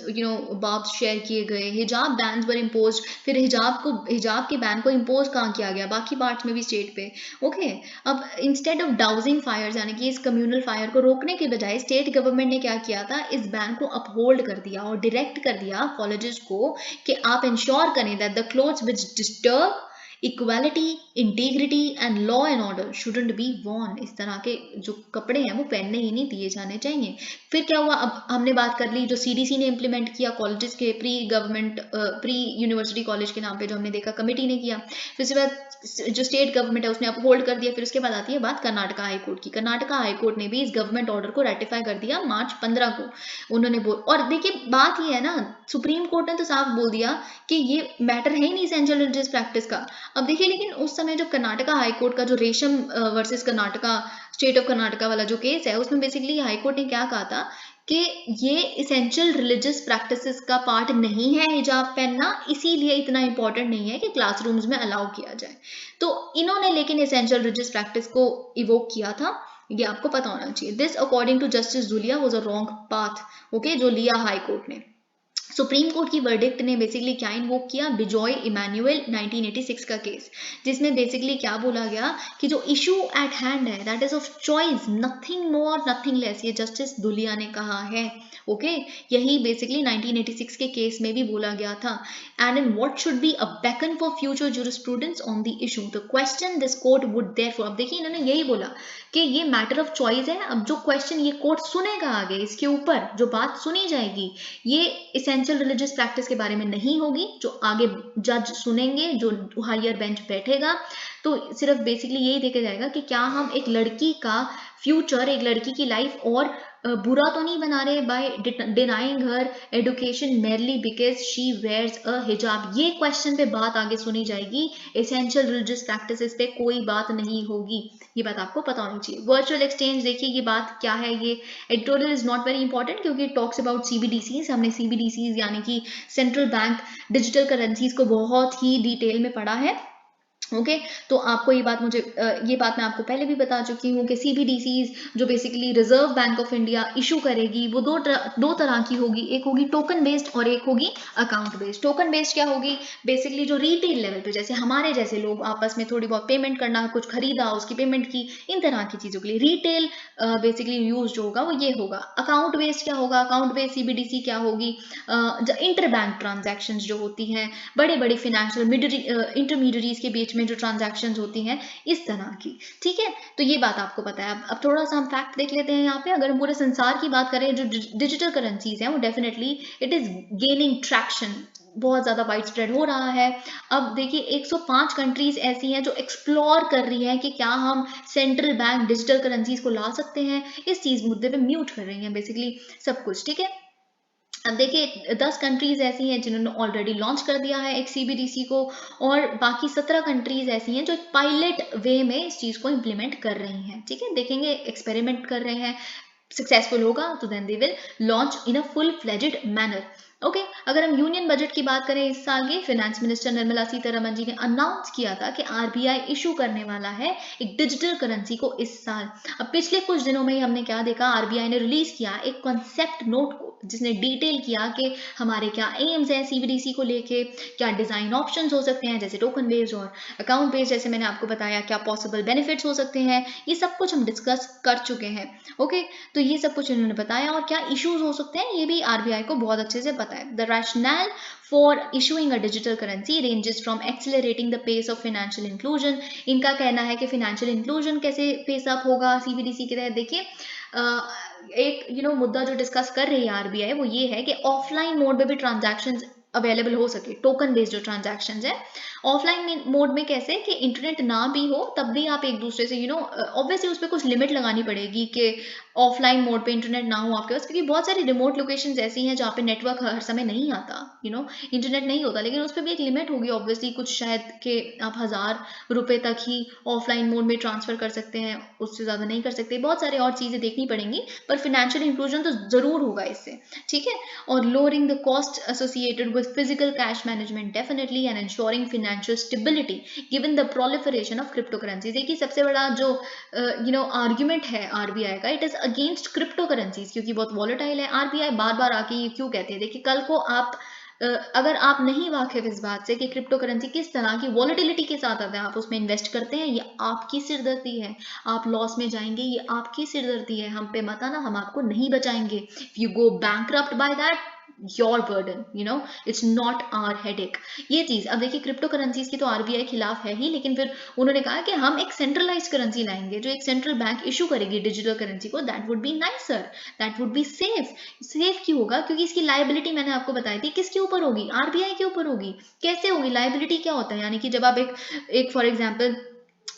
बाब्स शेयर किए गए, हिजाब बैन्स वर इम्पोज. फिर हिजाब के बैन को इम्पोज कहाँ किया गया, बाकी पार्ट्स में भी स्टेट पे. ओके, अब इंस्टेड ऑफ डाउजिंग फायर्स, यानी कि इस कम्युनल फायर को रोकने के बजाय स्टेट गवर्नमेंट ने क्या किया था, इस बैन को अपहोल्ड कर दिया और डायरेक्ट कर दिया कॉलेजेस को कि आप इंश्योर करें that the clothes which disturb equality, integrity and law and order shouldn't be Warne. इस तरह के जो कपड़े हैं वो पहनने ही नहीं दिए जाने चाहिए. फिर क्या हुआ, अब हमने बात कर ली जो सीडीसी ने इम्प्लीमेंट किया कॉलेजेस के pre government pre university college के नाम पे, जो हमने देखा कमेटी ने किया. फिर उसके बाद जो स्टेट गवर्नमेंट है उसने अपहोल्ड कर दिया. फिर उसके बाद आती है बात कर्नाटका हाई कोर्ट की. कर्नाटका हाई कोर्ट ने भी इस गवर्नमेंट ऑर्डर को रेटिफाई कर दिया March 15 को. उन्होंने बोल, और देखिए बात ये है ना, सुप्रीम कोर्ट ने तो साफ बोल दिया कि ये मैटर है ही नहीं एसेंशियल रिलीजियस प्रैक्टिस का. अब देखिए, लेकिन उस समय जो कर्नाटका हाई कोर्ट का जो रेशम versus Karnataka state of Karnataka वाला जो केस है, उसमें बेसिकली हाई कोर्ट ने क्या कहा था कि ये इसेंशियल रिलीजियस प्रैक्टिसेस का पार्ट नहीं है हिजाब पहनना, इसीलिए इतना इंपॉर्टेंट नहीं है कि क्लासरूम्स में अलाउ किया जाए. तो इन्होंने लेकिन इसेंशियल रिलीजियस प्रैक्टिस को इवोक किया था, ये आपको पता होना चाहिए. दिस अकॉर्डिंग टू जस्टिस जुलिया was a wrong path. Okay, जो लिया हाई कोर्ट ने. सुप्रीम कोर्ट की वर्डिक्ट ने बेसिकली क्या इन्वोक किया, बिजॉय इमैनुअल 1986 का केस, जिसमें बेसिकली क्या बोला गया कि जो इशू एट हैंड है that is of choice, nothing more nothing less, ये जस्टिस दुलिया ने कहा है. ओके, यही बेसिकली 1986 के केस में भी बोला गया था. And in what should be a beacon for future jurisprudence on the issue, the question this court would therefore. अब देखिए इन्होंने यही बोला कि ये मैटर ऑफ चॉइस है. अब जो क्वेश्चन ये कोर्ट सुनेगा आगे, इसके ऊपर जो बात सुनी जाएगी, ये इसेंशियल रिलीजियस प्रैक्टिस के बारे में नहीं होगी. जो आगे जज सुनेंगे, जो हायर बेंच बैठेगा, तो सिर्फ बेसिकली यही देखा जाएगा कि क्या हम एक लड़की का फ्यूचर, एक लड़की की लाइफ और बुरा तो नहीं बना रहे by denying her education merely because she wears a हिजाब. ये क्वेश्चन पे बात आगे सुनी जाएगी, एसेंशियल रिलीजियस प्रैक्टिसेस पे कोई बात नहीं होगी. ये बात आपको पता होनी चाहिए. वर्चुअल एक्सचेंज, देखिए ये बात क्या है, ये editorial is not very important क्योंकि टॉक्स अबाउट सीबीडीसीज. हमने सीबीडीसीज यानी कि सेंट्रल बैंक डिजिटल करेंसीज को बहुत ही डिटेल में पढ़ा है. ओके, तो आपको ये बात मैं आपको पहले भी बता चुकी हूँ कि सीबीडीसीज जो basically reserve bank of India issue करेगी, वो दो तरह की होगी. एक होगी टोकन बेस्ड और एक होगी अकाउंट बेस्ड. टोकन बेस्ड क्या होगी, बेसिकली जो रिटेल लेवल पे, जैसे हमारे जैसे लोग आपस में थोड़ी बहुत पेमेंट करना, कुछ खरीदा उसकी पेमेंट की, इन तरह की चीज़ों के लिए रिटेल बेसिकली यूज जो होगा वो ये होगा. अकाउंट बेस्ड क्या होगा, अकाउंट बेस्ड सीबीडीसी क्या होगी, इंटर बैंक ट्रांजैक्शंस जो होती हैं, बड़े बड़े फाइनेंशियल इंटरमीडियरीज के बीच में जो ट्रांजैक्शंस होती हैं, इस तरह की. ठीक है, तो ये बात आपको पता है. अब थोड़ा सा हम फैक्ट देख लेते हैं यहाँ पे. अगर हम पूरे संसार की बात करें, जो डिजिटल करेंसीज हैं वो definitely it is gaining traction, बहुत ज़्यादा वाइड स्प्रेड हो रहा है. अब देखिए 105 कंट्रीज ऐसी हैं जो एक्सप्लोर कर रही हैं कि क्या हम सेंट्रल बैंक डिजिटल करेंसीज को ला सकते हैं. इस चीज़ मुद्दे पे म्यूट कर रही हैं बेसिकली सब कुछ. ठीक है, अब देखिए 10 कंट्रीज ऐसी हैं जिन्होंने ऑलरेडी लॉन्च कर दिया है एक सीबीडीसी को, और बाकी 17 कंट्रीज ऐसी हैं जो एक पायलट वे में इस चीज़ को इम्प्लीमेंट कर रही हैं. ठीक है, देखेंगे, एक्सपेरिमेंट कर रहे हैं, सक्सेसफुल होगा तो then they will launch in a full fledged manner. Okay, अगर हम यूनियन बजट की बात करें, इस साल के फाइनेंस मिनिस्टर निर्मला सीतारमण जी ने अनाउंस किया था कि आरबीआई इशू करने वाला है एक डिजिटल करेंसी को इस साल। अब पिछले कुछ दिनों में ही हमने क्या देखा, आरबीआई ने रिलीज किया एक कॉन्सेप्ट नोट को, जिसने डिटेल किया कि हमारे क्या एम्स हैं सीबीडीसी को लेके, क्या डिजाइन ऑप्शंस हो सकते हैं जैसे टोकन बेस्ड और अकाउंट बेस्ड, जैसे मैंने आपको बताया क्या पॉसिबल बेनिफिट्स हो सकते हैं, ये सब कुछ हम डिस्कस कर चुके हैं। ओके, तो ये सब कुछ इन्होंने बताया, और क्या इश्यूज हो सकते हैं ये भी आरबीआई को बहुत अच्छे से पता है। The rational for issuing a digital currency ranges from accelerating the pace of financial inclusion। इनका कहना है कि financial inclusion कैसे पेस अप होगा सीबीडीसी के तहत। देखिए एक मुद्दा जो डिस्कस कर रही है आरबीआई वो ये है कि ऑफलाइन मोड में भी ट्रांजैक्शंस अवेलेबल हो सके, टोकन बेस्ड जो ट्रांजैक्शंस है। ऑफलाइन मोड में कैसे कि इंटरनेट ना भी हो तब भी आप एक दूसरे से ऑब्वियसली उस पर कुछ लिमिट लगानी पड़ेगी कि ऑफलाइन मोड पे इंटरनेट ना हो आपके पास, क्योंकि बहुत सारी रिमोट लोकेशन ऐसी हैं जहाँ पे नेटवर्क हर समय नहीं आता, इंटरनेट नहीं होता, लेकिन उस पर भी एक लिमिट होगी ऑब्वियसली, कुछ शायद कि आप 1000 रुपये तक ही ऑफलाइन मोड में ट्रांसफर कर सकते हैं, उससे ज़्यादा नहीं कर सकते। बहुत सारे और चीज़ें देखनी पड़ेंगी, पर फिनेंशियल इंक्लूजन तो ज़रूर होगा इससे, ठीक है। और lowering the cost associated with physical cash management definitely, and ensuring financial stability given the proliferation of crypto currencies. देखिए सबसे बड़ा जो आर्ग्यूमेंट है आरबीआई का, it is against crypto currencies, क्योंकि बहुत वॉलेटाइल है। आरबीआई बार बार आके ये क्यों कहते हैं, देखिए कल को आप अगर आप नहीं वाकिफ इस बात से कि क्रिप्टो करेंसी किस तरह की वॉलेटिलिटी के साथ आता है, आप उसमें इन्वेस्ट करते हैं, ये आपकी सिरदर्दी है, आप लॉस में जाएंगे, ये आपकी सिरदर्दी है, हम पे मत आना, हम आपको नहीं बचाएंगे। If you go bankrupt by that, your burden, it's not our headache. ये चीज अब देखिए, क्रिप्टो करेंसीज की तो आरबीआई खिलाफ है ही, लेकिन फिर उन्होंने कहा कि हम एक सेंट्रलाइज करेंसी लाएंगे जो एक सेंट्रल बैंक इशू करेगी डिजिटल करेंसी को, that would be nicer, that would be safe. Safe क्यों होगा, क्योंकि इसकी लाइबिलिटी मैंने आपको बताई थी किसके ऊपर होगी, आरबीआई के ऊपर होगी। कैसे होगी लाइबिलिटी, क्या होता है, यानी कि जब आप एक फॉर एग्जाम्पल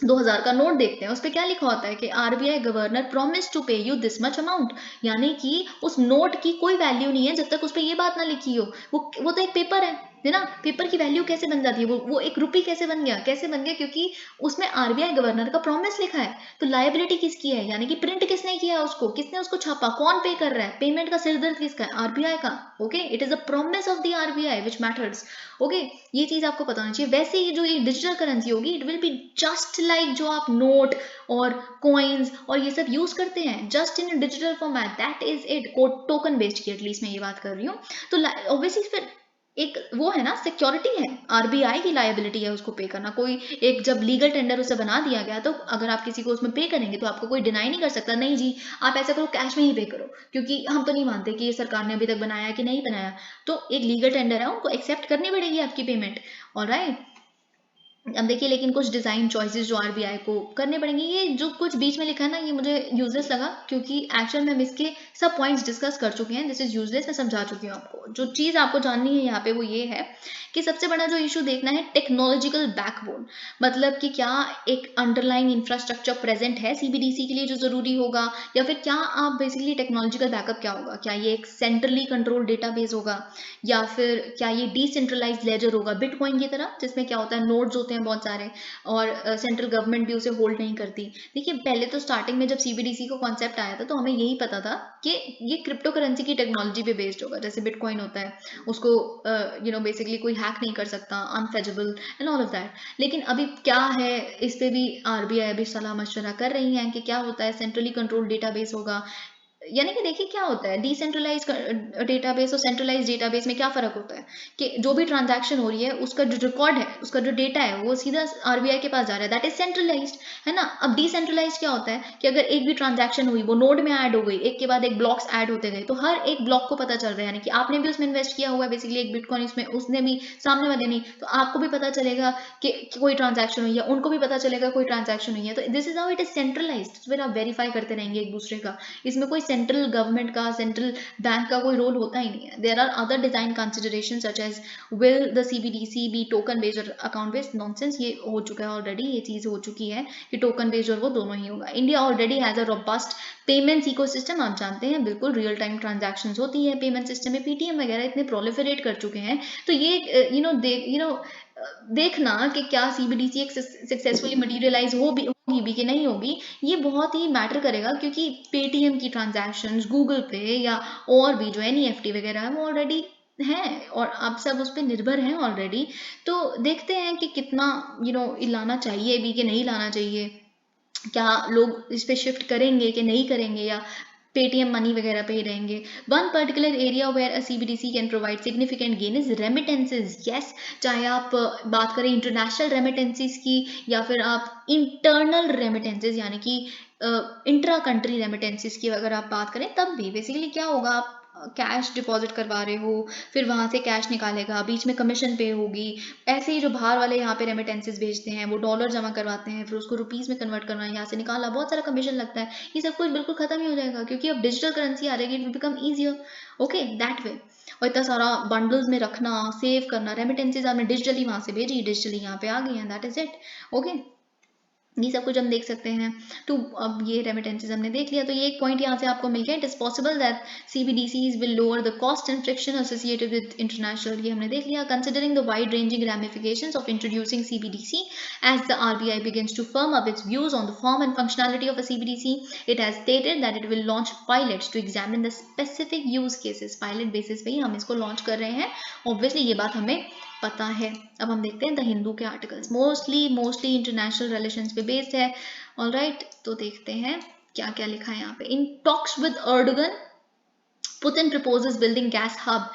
2000 का नोट देखते हैं, उस पर क्या लिखा होता है कि आरबीआई गवर्नर प्रॉमिस टू पे यू दिस मच अमाउंट, यानी कि उस नोट की कोई वैल्यू नहीं है जब तक उस पर ये बात ना लिखी हो। वो तो एक पेपर है ना, पेपर की वैल्यू कैसे बन जाती है, वो एक रुपये कैसे बन गया, क्योंकि उसमें आरबीआई गवर्नर का प्रॉमिस लिखा है। तो लाइबिलिटी किसकी है, यानी कि प्रिंट किसने किया उसको, किसने उसको छापा, कौन पे कर रहा है, पेमेंट का सिरदर्द किसका है, आरबीआई का। Okay, it is a promise of the RBI which matters. Okay, ये चीज आपको पता होनी चाहिए। वैसे ही जो ये डिजिटल करेंसी होगी, it will be just like जो आप नोट और कॉइन्स और ये सब यूज करते हैं, just in digital format, that is it. Token based की एटलीस्ट मैं ये बात कर रही हूँ। तो ऑब्वियसली फिर एक वो है ना, सिक्योरिटी है, आरबीआई की लायबिलिटी है उसको पे करना। कोई एक जब लीगल टेंडर उसे बना दिया गया, तो अगर आप किसी को उसमें पे करेंगे तो आपको कोई डिनाई नहीं कर सकता, नहीं जी आप ऐसा करो कैश में ही पे करो, क्योंकि हम तो नहीं मानते कि ये सरकार ने अभी तक बनाया कि नहीं बनाया। तो एक लीगल टेंडर है, उनको एक्सेप्ट करनी पड़ेगी आपकी पेमेंट। ऑलराइट, अब देखिए लेकिन कुछ डिज़ाइन चॉइसेस जो आरबीआई को करने पड़ेंगे, ये जो कुछ बीच में लिखा है ना, ये मुझे यूजलेस लगा, क्योंकि एक्चुअल में हम इसके सब पॉइंट्स डिस्कस कर चुके हैं। दिस इज यूजलेस, मैं समझा चुकी हूँ आपको। जो चीज़ आपको जाननी है यहाँ पे वो ये है कि सबसे बड़ा जो इशू देखना है टेक्नोलॉजिकल बैकबोन, मतलब कि क्या एक अंडरलाइन इंफ्रास्ट्रक्चर प्रेजेंट है सीबीडीसी के लिए जो जरूरी होगा, या फिर क्या आप बेसिकली टेक्नोलॉजिकल बैकअप क्या होगा, क्या ये एक सेंट्रली कंट्रोल डेटाबेस होगा, या फिर क्या ये डिसेंट्रलाइज लेजर होगा बिटकॉइन की तरह, जिसमें क्या होता है नोड्स होते हैं बहुत सारे, और सेंट्रल गवर्नमेंट भी उसे होल्ड नहीं करती। देखिए पहले तो स्टार्टिंग में जब सीबीडीसी को कॉन्सेप्ट आया था तो हमें यही पता था कि ये क्रिप्टो करेंसी की टेक्नोलॉजी पे बेस्ड होगा, जैसे बिटकॉइन होता है, उसको बेसिकली कोई हैक नहीं कर सकता, अनफेजेबल एंड ऑल ऑफ दैट। लेकिन अभी क्या है, इस पे भी आरबीआई अभी सलाह मशवरा कर रही है कि क्या होता है, सेंट्रली कंट्रोल डेटाबेस होगा। यानी कि देखिए क्या होता है, डिसेंट्रलाइज डेटाबेस और सेंट्रलाइज डेटाबेस में क्या फर्क होता है कि जो भी ट्रांजैक्शन हो रही है उसका जो रिकॉर्ड है, उसका जो डेटा है, वो सीधा आरबीआई के पास जा रहा है, दैट इज सेंट्रलाइज्ड, है ना। अब डिसेंट्रलाइज क्या होता है कि अगर एक भी ट्रांजैक्शन हुई, वो नोड में ऐड हो गई, एक के बाद एक ब्लॉक्स ऐड होते गए, तो हर एक ब्लॉक को पता चल रहा है, यानी कि आपने भी उसमें इन्वेस्ट किया हुआ है बेसिकली एक बिटकॉइन, उसमें उसने भी, सामने वाले नहीं, तो आपको भी पता चलेगा कि कोई ट्रांजैक्शन हुई है, उनको भी पता चलेगा कोई ट्रांजैक्शन हुई है। तो this is how it is centralised, फिर आप वेरीफाई करते रहेंगे एक दूसरे का, इसमें कोई सेंट्रल गवर्नमेंट का, सेंट्रल बैंक का कोई रोल होता ही नहीं है। There are other design consideration such as will the CBDC be token based और अकाउंट बेस्ड, नॉनसेंस, ये हो चुका है ऑलरेडी, ये चीज हो चुकी है कि टोकन बेस्ड और वो दोनों ही होगा। India already has a robust payments ecosystem, आप जानते हैं बिल्कुल, रियल टाइम ट्रांजैक्शंस होती है पेमेंट सिस्टम में, पीटीएम वगैरह इतने प्रोलिफरेट कर चुके हैं। तो ये देखना कि क्या सीबीडीसी एक सक्सेसफुली मटेरियलाइज होगी भी कि नहीं होगी, ये बहुत ही मैटर करेगा, क्योंकि पेटीएम की ट्रांजैक्शंस, गूगल पे या और भी जो एनईएफटी वगैरह है, वो ऑलरेडी हैं और आप सब उस पर निर्भर हैं ऑलरेडी। तो देखते हैं कि कितना लाना चाहिए भी कि नहीं लाना चाहिए, क्या लोग इस पे शिफ्ट करेंगे कि नहीं करेंगे, या पेटीएम मनी वगैरह पे ही रहेंगे। One particular area where a CBDC can provide significant gain is remittances. Yes, चाहे आप बात करें इंटरनेशनल रेमिटेंसेज की या फिर आप इंटरनल रेमिटेंसेज यानी कि इंट्रा कंट्री रेमिटेंसेज की अगर आप बात करें, तब भी बेसिकली क्या होगा, आप कैश डिपॉजिट करवा रहे हो, फिर वहां से कैश निकालेगा, बीच में कमीशन पे होगी। ऐसे ही जो बाहर वाले यहाँ पे रेमिटेंसेज भेजते हैं वो डॉलर जमा करवाते हैं, फिर उसको रुपीस में कन्वर्ट करना है, यहाँ से निकाला, बहुत सारा कमीशन लगता है। ये सब कुछ बिल्कुल खत्म ही हो जाएगा क्योंकि अब डिजिटल करेंसी आ जाएगी, it will become easier. Okay, that way. और इतना सारा बंडल्स में रखना, सेव करना, रेमिटेंसेज आपने डिजिटली वहां से भेजी, डिजिटली यहाँ पे आ गई हैं, दैट इज इट। ओके, ये सब कुछ हम देख सकते हैं। तो अब ये रेमिटेंसेज हमने देख लिया, तो ये एक पॉइंट यहाँ से आपको मिल गया। It is possible that CBDCs will lower the cost and friction associated with international, ये हमने देख लिया। Considering the wide ranging ramifications of introducing CBDC, as the RBI begins to firm up its views on the form and functionality of a CBDC, it has stated that it will launch pilots to examine the specific use cases। Pilot basis पे ही हम इसको launch कर रहे हैं, obviously ये बात हमें पता है। अब हम देखते हैं द हिंदू के आर्टिकल्स, मोस्टली इंटरनेशनल रिलेशंस पे बेस्ड है। ऑलराइट, तो देखते हैं क्या क्या लिखा है यहाँ पे। In talks with Erdogan, Putin proposes building gas hub.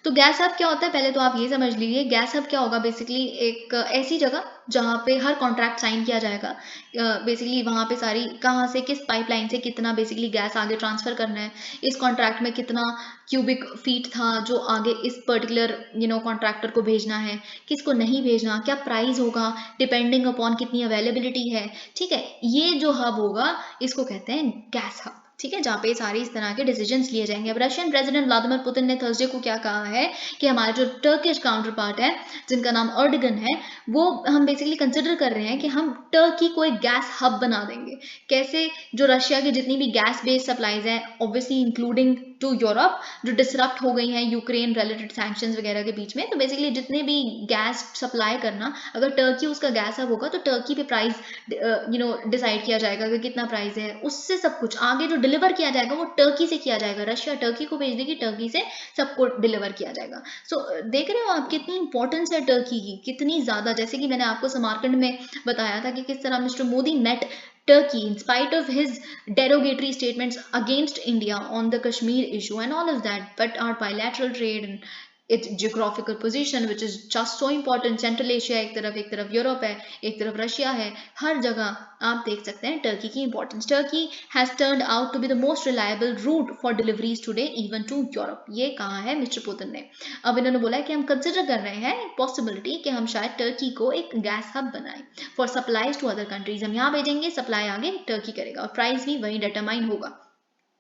तो गैस हब क्या होता है, पहले तो आप ये समझ लीजिए। गैस हब क्या होगा, बेसिकली एक ऐसी जगह जहाँ पे हर कॉन्ट्रैक्ट साइन किया जाएगा। बेसिकली वहाँ पे सारी कहाँ से किस पाइपलाइन से कितना बेसिकली गैस आगे ट्रांसफर करना है, इस कॉन्ट्रैक्ट में कितना क्यूबिक फीट था जो आगे इस पर्टिकुलर कॉन्ट्रैक्टर को भेजना है, किसको नहीं भेजना, क्या प्राइस होगा डिपेंडिंग अपॉन कितनी अवेलेबिलिटी है। ठीक है, ये जो हब होगा इसको कहते हैं गैस हब। ठीक है, जहाँ पे सारे इस तरह के डिसीजंस लिए जाएंगे। अब रशियन प्रेसिडेंट व्लादिमीर पुतिन ने थर्सडे को क्या कहा है कि हमारा जो टर्किश काउंटर पार्ट है जिनका नाम अर्डगन है, वो हम बेसिकली कंसिडर कर रहे हैं कि हम टर्की को एक गैस हब बना देंगे। कैसे, जो रशिया की जितनी भी गैस बेस्ड सप्लाईज हैं, ऑब्वियसली इंक्लूडिंग टू यूरोप, जो डिसरप्ट हो गई हैं यूक्रेन रिलेटेड सैंक्शंस वगैरह के बीच में, तो बेसिकली जितने भी गैस सप्लाई करना, अगर टर्की उसका गैस हब होगा तो टर्की पे प्राइस डिसाइड किया जाएगा कि कितना प्राइस है, उससे सब कुछ आगे जो डिलीवर किया जाएगा वो टर्की से किया जाएगा। रशिया टर्की को भेज देगी, टर्की से सबको डिलीवर किया जाएगा। सो देख रहे हो आप कितनी इंपॉर्टेंस है टर्की की, कितनी ज्यादा। जैसे कि मैंने आपको समरकंद में बताया था कि किस तरह mister Modi met Turkey in spite of his derogatory statements against India on the Kashmir issue and all of that, but our bilateral trade and its geographical position which is just so important, Central Asia एक तरफ Europe है, एक तरफ Russia है, हर जगह आप देख सकते हैं टर्की की importance. Turkey has turned out to be the most reliable route for deliveries today even to Europe, ये कहा है मिस्टर पुतिन ने। अब इन्होंने बोला है कि हम कंसिडर कर रहे हैं पॉसिबिलिटी कि हम शायद टर्की को एक गैस हब बनाएं for supplies to other countries. हम यहाँ भेजेंगे, सप्लाई आगे टर्की करेगा और प्राइस भी वही डिटरमाइन होगा।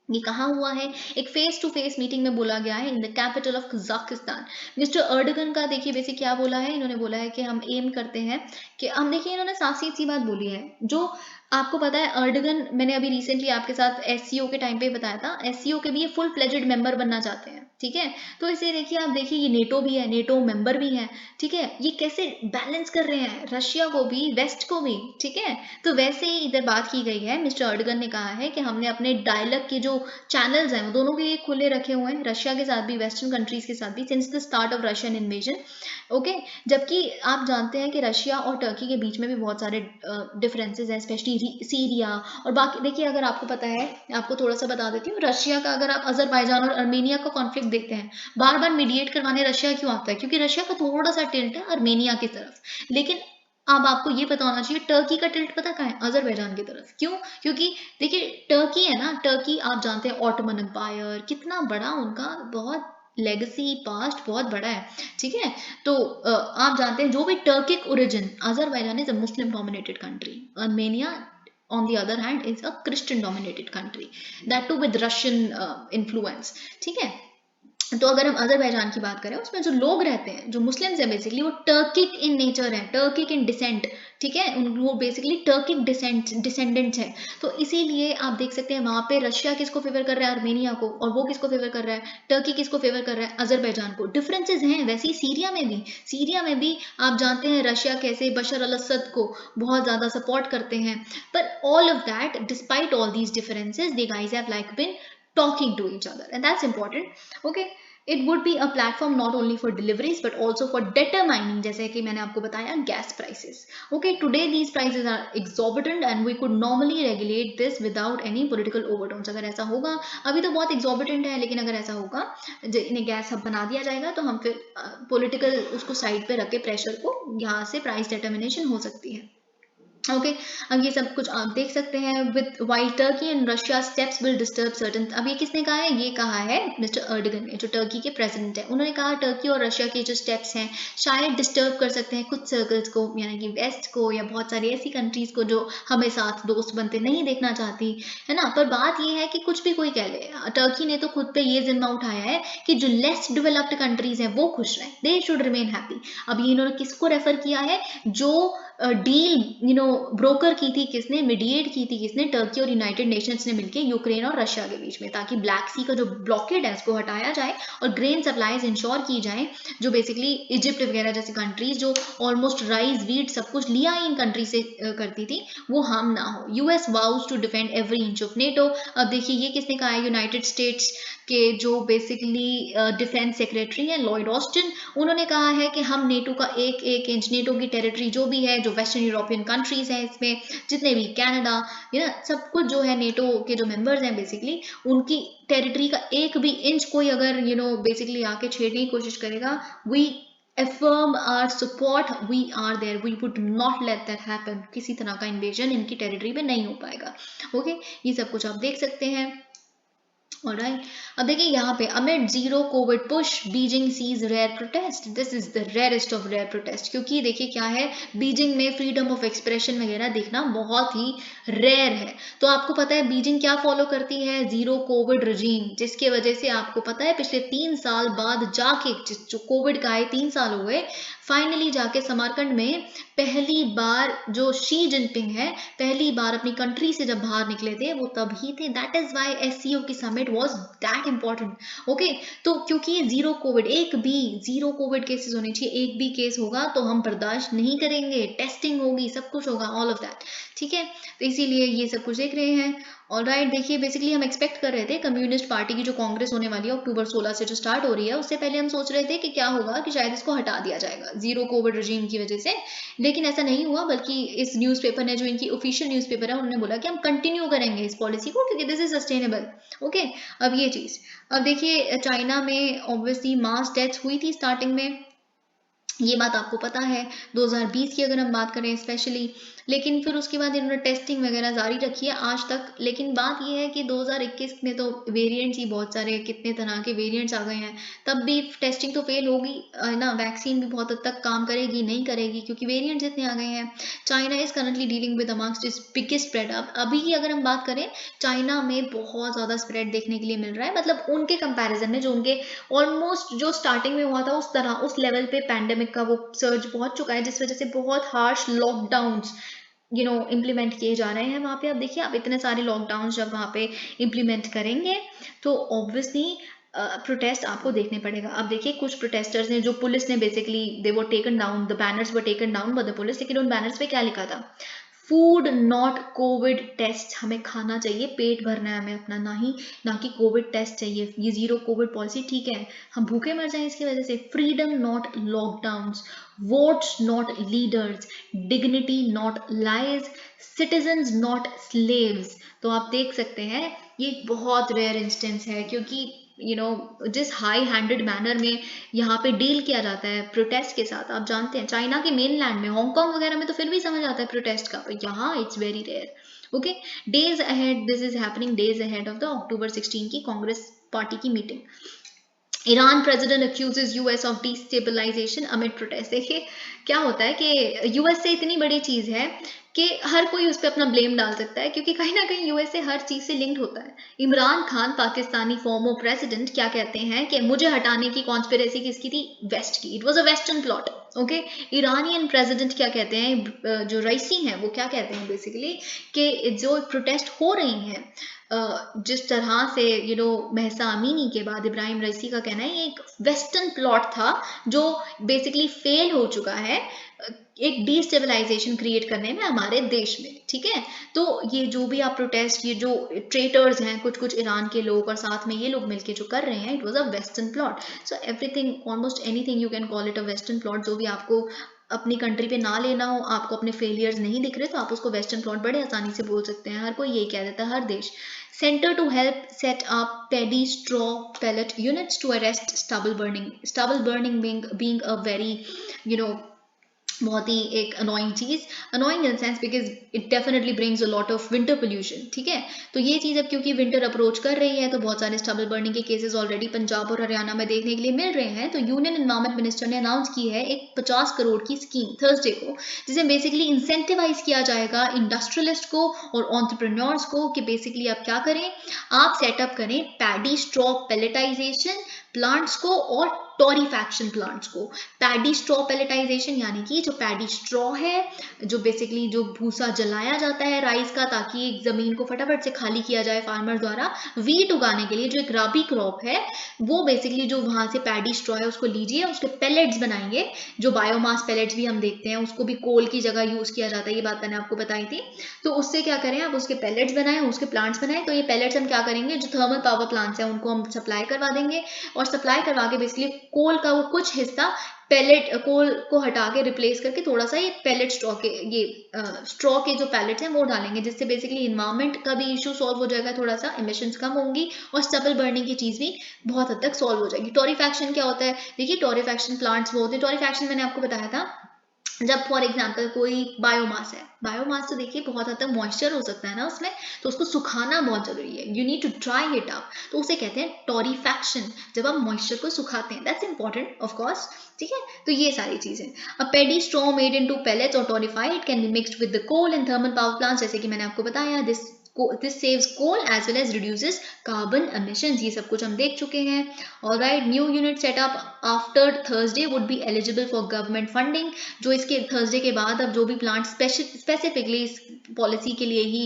ये कहाँ हुआ है, एक फेस टू फेस मीटिंग में बोला गया है in the capital of Kazakhstan. Mister Erdogan का देखिए बेसिक क्या बोला है, इन्होंने बोला है कि हम एम करते हैं कि हम, देखिए इन्होंने साफ सी बात बोली है। जो आपको पता है अर्डगन, मैंने अभी रिसेंटली आपके साथ SCO के टाइम पे बताया था, SCO के भी ये फुल फ्लेजेड मेंबर बनना चाहते हैं। ठीक है, तो इसे देखिए, आप देखिए ये नेटो भी है, नेटो मेंबर भी है। ठीक है, ये कैसे बैलेंस कर रहे हैं, रशिया को भी वेस्ट को भी। ठीक है, तो वैसे ही इधर बात की गई है। मिस्टर अर्डगन ने कहा है कि हमने अपने डायलॉग के जो चैनल्स हैं वो दोनों के लिए खुले रखे हुए हैं, रशिया के साथ भी, वेस्टर्न कंट्रीज के साथ भी, since the start of Russian invasion. Okay, जबकि आप जानते हैं कि रशिया और टर्की के बीच में भी बहुत सारे डिफरेंसेस हैं, स्पेशली सीरिया और बाकी। देखिए, अगर आपको पता है, आपको थोड़ा सा बता देती हूँ, रशिया का अगर आप अजरबैजान और अर्मेनिया का कॉन्फ्लिक्ट देखते हैं, बार बार मीडिएट करवाने रशिया क्यों आता है, क्योंकि रशिया का थोड़ा सा टिल्ट है अर्मेनिया की तरफ। लेकिन अब आपको ये पता होना चाहिए टर्की का टिल्ट पता कहाँ है, अजरबैजान की तरफ। क्यों, क्योंकि देखिए टर्की है ना, टर्की आप जानते हैं ऑटोमन एम्पायर कितना बड़ा, उनका बहुत लेगेसी पास्ट बहुत बड़ा है। ठीक है, तो आप जानते हैं जो भी Turkic origin, Azerbaijan is a Muslim dominated country, Armenia on the other hand is a Christian dominated country, that too with Russian influence। ठीक है, तो अगर हम अजरबैजान की बात करें, उसमें जो लोग रहते हैं, जो मुस्लिम्स हैं, बेसिकली वो टर्किक इन नेचर है, टर्किक इन डिसेंट। ठीक है, वो बेसिकली टर्किक डिसेंडेंट्स है। तो इसीलिए आप देख सकते हैं वहां पे रशिया किसको फेवर कर रहा है, अर्मेनिया को, और वो किसको फेवर कर रहा है, टर्की किसको फेवर कर रहा है, अजरबैजान को। डिफरेंसेस हैं। वैसे ही सीरिया में भी आप जानते हैं रशिया कैसे बशर अल असद को बहुत ज्यादा सपोर्ट करते हैं। पर all of that, despite all these differences, they guys have like been talking to each other, and that's important। Okay, It would be a platform not only for deliveries but also for determining, जैसे कि मैंने आपको बताया, gas prices. Okay, today these prices are exorbitant and we could normally regulate this without any political overtones. अगर ऐसा होगा, अभी तो बहुत exorbitant है, लेकिन अगर ऐसा होगा, इन्हें गैस हब बना दिया जाएगा, तो हम फिर पॉलिटिकल उसको साइड पे रख के प्रेशर को यहाँ से प्राइस डिटर्मिनेशन हो सकती है. ओके अब ये सब कुछ आप देख सकते हैं. With while Turkey and Russia steps will disturb certain. अब ये किसने कहा है? ये कहा है मिस्टर अर्डगन ने, जो टर्की के प्रेसिडेंट है. उन्होंने कहा टर्की और रशिया के जो स्टेप्स हैं शायद डिस्टर्ब कर सकते हैं कुछ सर्कल्स को, यानी कि वेस्ट को, या बहुत सारी ऐसी कंट्रीज को जो हमें साथ दोस्त बनते नहीं देखना चाहती है ना. पर बात ये है कि कुछ भी कोई कह ले, टर्की ने तो खुद पे ये जिम्मा उठाया है कि जो लेस डेवलप्ड कंट्रीज हैं वो खुश रहें, दे शुड रिमेन हैप्पी. अब ये इन्होंने किसको रेफर किया है? जो डील ब्रोकर की थी किसने, मीडिएट की थी किसने? टर्की और यूनाइटेड नेशंस ने मिलकर यूक्रेन और रशिया के बीच में, ताकि ब्लैक सी का जो ब्लॉकेड है उसको हटाया जाए और ग्रेन सप्लाईज इंश्योर की जाए. जो बेसिकली इजिप्ट वगैरह जैसी कंट्रीज जो ऑलमोस्ट राइस वीट सब कुछ लिया ही इन कंट्री से करती थी, वो हार्म ना हो. US vows to defend every inch of NATO. अब देखिए ये किसने कहा है? यूनाइटेड स्टेट्स के जो बेसिकली डिफेंस सेक्रेटरी हैं लॉयड ऑस्टिन, उन्होंने कहा है कि हम नेटो का एक एक इंच, नेटो की टेरिटरी जो भी है, जो वेस्टर्न यूरोपियन कंट्रीज हैं इसमें जितने भी, कनाडा, सब कुछ जो है नेटो के जो मेंबर्स हैं बेसिकली, उनकी टेरिटरी का एक भी इंच कोई अगर बेसिकली आके छेड़ने की कोशिश करेगा, we affirm our support, we are there, we would not let that happen. किसी तरह का इन्वेजन इनकी टेरिटरी पे नहीं हो पाएगा. ओके ये सब कुछ आप देख सकते हैं. Alright. अब देखिए यहाँ पे amid zero COVID push Beijing sees rare protest. This is the rarest of rare protest, क्योंकि देखिए क्या है, बीजिंग में फ्रीडम ऑफ एक्सप्रेशन वगैरह देखना बहुत ही रेयर है. तो आपको पता है बीजिंग क्या फॉलो करती है? जीरो कोविड रजीम, जिसके वजह से आपको पता है पिछले 3 साल बाद जाके, जो कोविड का है 3 साल हो गए, फाइनली जाके समरकंड में पहली बार जो शी जिनपिंग है पहली बार अपनी कंट्री से जब बाहर निकले थे वो तभी थे. दैट इज वाई एससीओ की summit was that important. Okay तो क्योंकि ये जीरो कोविड, एक भी जीरो कोविड केसेस होने चाहिए, एक भी केस होगा तो हम बर्दाश्त नहीं करेंगे, टेस्टिंग होगी, सब कुछ होगा, ऑल ऑफ दैट. ठीक है, तो इसीलिए ये सब कुछ देख रहे हैं. ऑलराइट, देखिए बेसिकली हम एक्सपेक्ट कर रहे थे कम्युनिस्ट पार्टी की जो कांग्रेस होने वाली है अक्टूबर 16 से जो स्टार्ट हो रही है, उससे पहले हम सोच रहे थे कि क्या होगा कि शायद इसको हटा दिया जाएगा जीरो कोविड रजीम की वजह से, लेकिन ऐसा नहीं हुआ. बल्कि इस न्यूज़पेपर ने, जो इनकी ऑफिशियल न्यूज़पेपर है, उन्होंने बोला कि हम कंटिन्यू करेंगे इस पॉलिसी को क्योंकि दिस इज सस्टेनेबल. ओके अब ये चीज़, अब देखिए चाइना में ऑब्वियसली मास डेथ्स हुई थी स्टार्टिंग में, ये बात आपको पता है 2020 की अगर हम बात करें स्पेशली, लेकिन फिर उसके बाद इन्होंने टेस्टिंग वगैरह जारी रखी है आज तक. लेकिन बात ये है कि 2021 में तो वेरिएंट्स ही बहुत सारे, कितने तरह के वेरिएंट्स आ गए हैं, तब भी टेस्टिंग तो फेल होगी ना, वैक्सीन भी बहुत हद तक काम करेगी नहीं करेगी क्योंकि वेरिएंट्स इतने आ गए हैं. China is currently dealing with amongst it's biggest spread. अब अभी की अगर हम बात करें, चाइना में बहुत ज़्यादा स्प्रेड देखने के लिए मिल रहा है, मतलब उनके कंपैरिजन में जो उनके ऑलमोस्ट जो स्टार्टिंग में हुआ था उस तरह, उस लेवल पे पैंडेमिक का वो सर्ज पहुंच चुका है, जिस वजह से बहुत हार्श लॉकडाउन्स इम्प्लीमेंट किए जा रहे हैं वहाँ पे. अब देखिए आप इतने सारे लॉकडाउन जब वहाँ पे इम्प्लीमेंट करेंगे तो ऑब्वियसली प्रोटेस्ट आपको देखने पड़ेगा. अब देखिए कुछ प्रोटेस्टर्स ने, जो पुलिस ने basically they were taken down, the banners were taken down by the police, लेकिन उन बैनर्स पे क्या लिखा था? Food not COVID test. हमें खाना चाहिए, पेट भरना है हमें अपना, ना कि कोविड टेस्ट चाहिए. ये जीरो कोविड पॉलिसी ठीक है, हम भूखे मर जाएं इसकी वजह से. Freedom not lockdowns, votes not leaders, dignity not lies, citizens not slaves. तो आप देख सकते हैं ये बहुत रेयर इंस्टेंस है, क्योंकि जिस हाई हैंडेड मैनर में यहाँ पे डील किया जाता है प्रोटेस्ट के साथ, आप जानते हैं चाइना के मेनलैंड में, हांगकांग वगैरह में तो फिर भी समझ आता है प्रोटेस्ट का, पर यहाँ it's very rare. Okay days ahead, this is happening days ahead of the October 16 की कांग्रेस पार्टी की meeting. Iran president accuses US of destabilization amid protest. देखिए क्या होता है कि यूएस से इतनी बड़ी चीज है कि हर कोई उस पर अपना ब्लेम डाल सकता है, क्योंकि कहीं ना कहीं यूएस से हर चीज से लिंक्ड होता है. इमरान खान पाकिस्तानी फॉर्मर प्रेसिडेंट क्या कहते हैं कि मुझे हटाने की कॉन्स्पिरेसी किसकी थी? वेस्ट की. It was a western plot. Okay Iranian president क्या कहते हैं, जो रईसी हैं वो क्या कहते हैं बेसिकली कि जो प्रोटेस्ट हो रही हैं जिस तरह से महसा अमीनी के बाद इब्राहिम रईसी का कहना है ये एक वेस्टर्न प्लॉट था जो बेसिकली फेल हो चुका है एक डिस्टेबलाइजेशन क्रिएट करने में हमारे देश में, ठीक है। तो ये जो भी आप प्रोटेस्ट, ये जो ट्रेटर्स हैं कुछ कुछ ईरान के लोग और साथ में ये लोग मिलके जो कर रहे हैं, it was a western plot. So everything, almost anything you can call it a western plot. जो भी आपको अपनी कंट्री पे ना लेना हो, आपको अपने फेलियर्स नहीं दिख रहे, तो आप उसको वेस्टर्न प्लॉट बड़े आसानी से बोल सकते हैं। हर कोई यही कह देता है, हर देश। Center to help set up paddy straw pellet units to arrest stubble burning. Stubble burning being a very, you know, बहुत ही एक अनोइंग चीज, annoying in sense because it definitely brings a lot of winter pollution, ठीक है। तो ये चीज अब क्योंकि विंटर अप्रोच कर रही है तो बहुत सारे स्टबल बर्निंग के केसेस ऑलरेडी पंजाब और हरियाणा में देखने के लिए मिल रहे हैं। तो यूनियन एनवायरमेंट मिनिस्टर ने अनाउंस की है एक 50 करोड़ की स्कीम थर्सडे को, जिसे बेसिकली इंसेंटिवाइज किया जाएगा इंडस्ट्रियलिस्ट को और एंटरप्रेन्योर्स को कि बेसिकली आप क्या करें, आप सेटअप करें पैडी स्ट्रॉ पेलेटाइजेशन प्लांट्स को और टोरीफैक्शन प्लांट्स को। पैडी स्ट्रॉ पेलेटाइजेशन यानी कि जो पैडी स्ट्रॉ है, जो बेसिकली जो भूसा जलाया जाता है राइस का ताकि जमीन को फटाफट से खाली किया जाए फार्मर द्वारा वीट उगाने के लिए, जो एक राबी क्रॉप है, वो बेसिकली जो वहां से पैडी स्ट्रॉ है उसको लीजिए, उसके पेलेट्स बनाएंगे, जो बायोमास पेलेट्स भी हम देखते हैं, उसको भी कोल की जगह यूज किया जाता है, ये बात मैंने आपको बताई थी। तो उससे क्या करें, आप उसके पेलेट्स बनाएं, उसके प्लांट्स बनाएं। तो ये पेलेट्स हम क्या करेंगे, जो थर्मल पावर प्लांट्स हैं उनको हम सप्लाई करवा देंगे, और सप्लाई करवा के बेसिकली कोल का वो कुछ हिस्सा पेलेट कोल को हटा के रिप्लेस करके थोड़ा सा ये पेलेट स्ट्रॉ के स्ट्रॉ के जो पैलेट्स हैं वो डालेंगे, जिससे बेसिकली इन्वायरमेंट का भी इशू सॉल्व हो जाएगा, थोड़ा सा इमिशंस कम होंगी और स्टबल बर्निंग की चीज भी बहुत हद तक सॉल्व हो जाएगी। टोरीफैक्शन क्या होता है, देखिए टोरीफैक्शन प्लांट्स वो होते हैं, टोरीफैक्शन मैंने आपको बताया था जब फॉर एग्जाम्पल कोई बायोमास है, बायोमास तो देखिए बहुत हद तक मॉइस्चर हो सकता है ना उसमें, तो उसको सुखाना बहुत जरूरी है, you need to dry it up, तो उसे कहते हैं टोरीफैक्शन, जब आप मॉइस्चर को सुखाते हैं, दैट्स इंपॉर्टेंट ऑफ कोर्स, ठीक है। तो ये सारी चीजें, a paddy straw made into pellets और torrefied it can be mixed with the coal and thermal power plants, जैसे कि मैंने आपको बताया, this saves coal as well as reduces carbon emissions, ये सब कुछ हम देख चुके हैं। Alright, new unit set up after Thursday would be eligible for government funding, जो इसके थर्सडे के बाद अब जो भी प्लांट स्पेसिफिकली इस पॉलिसी के लिए ही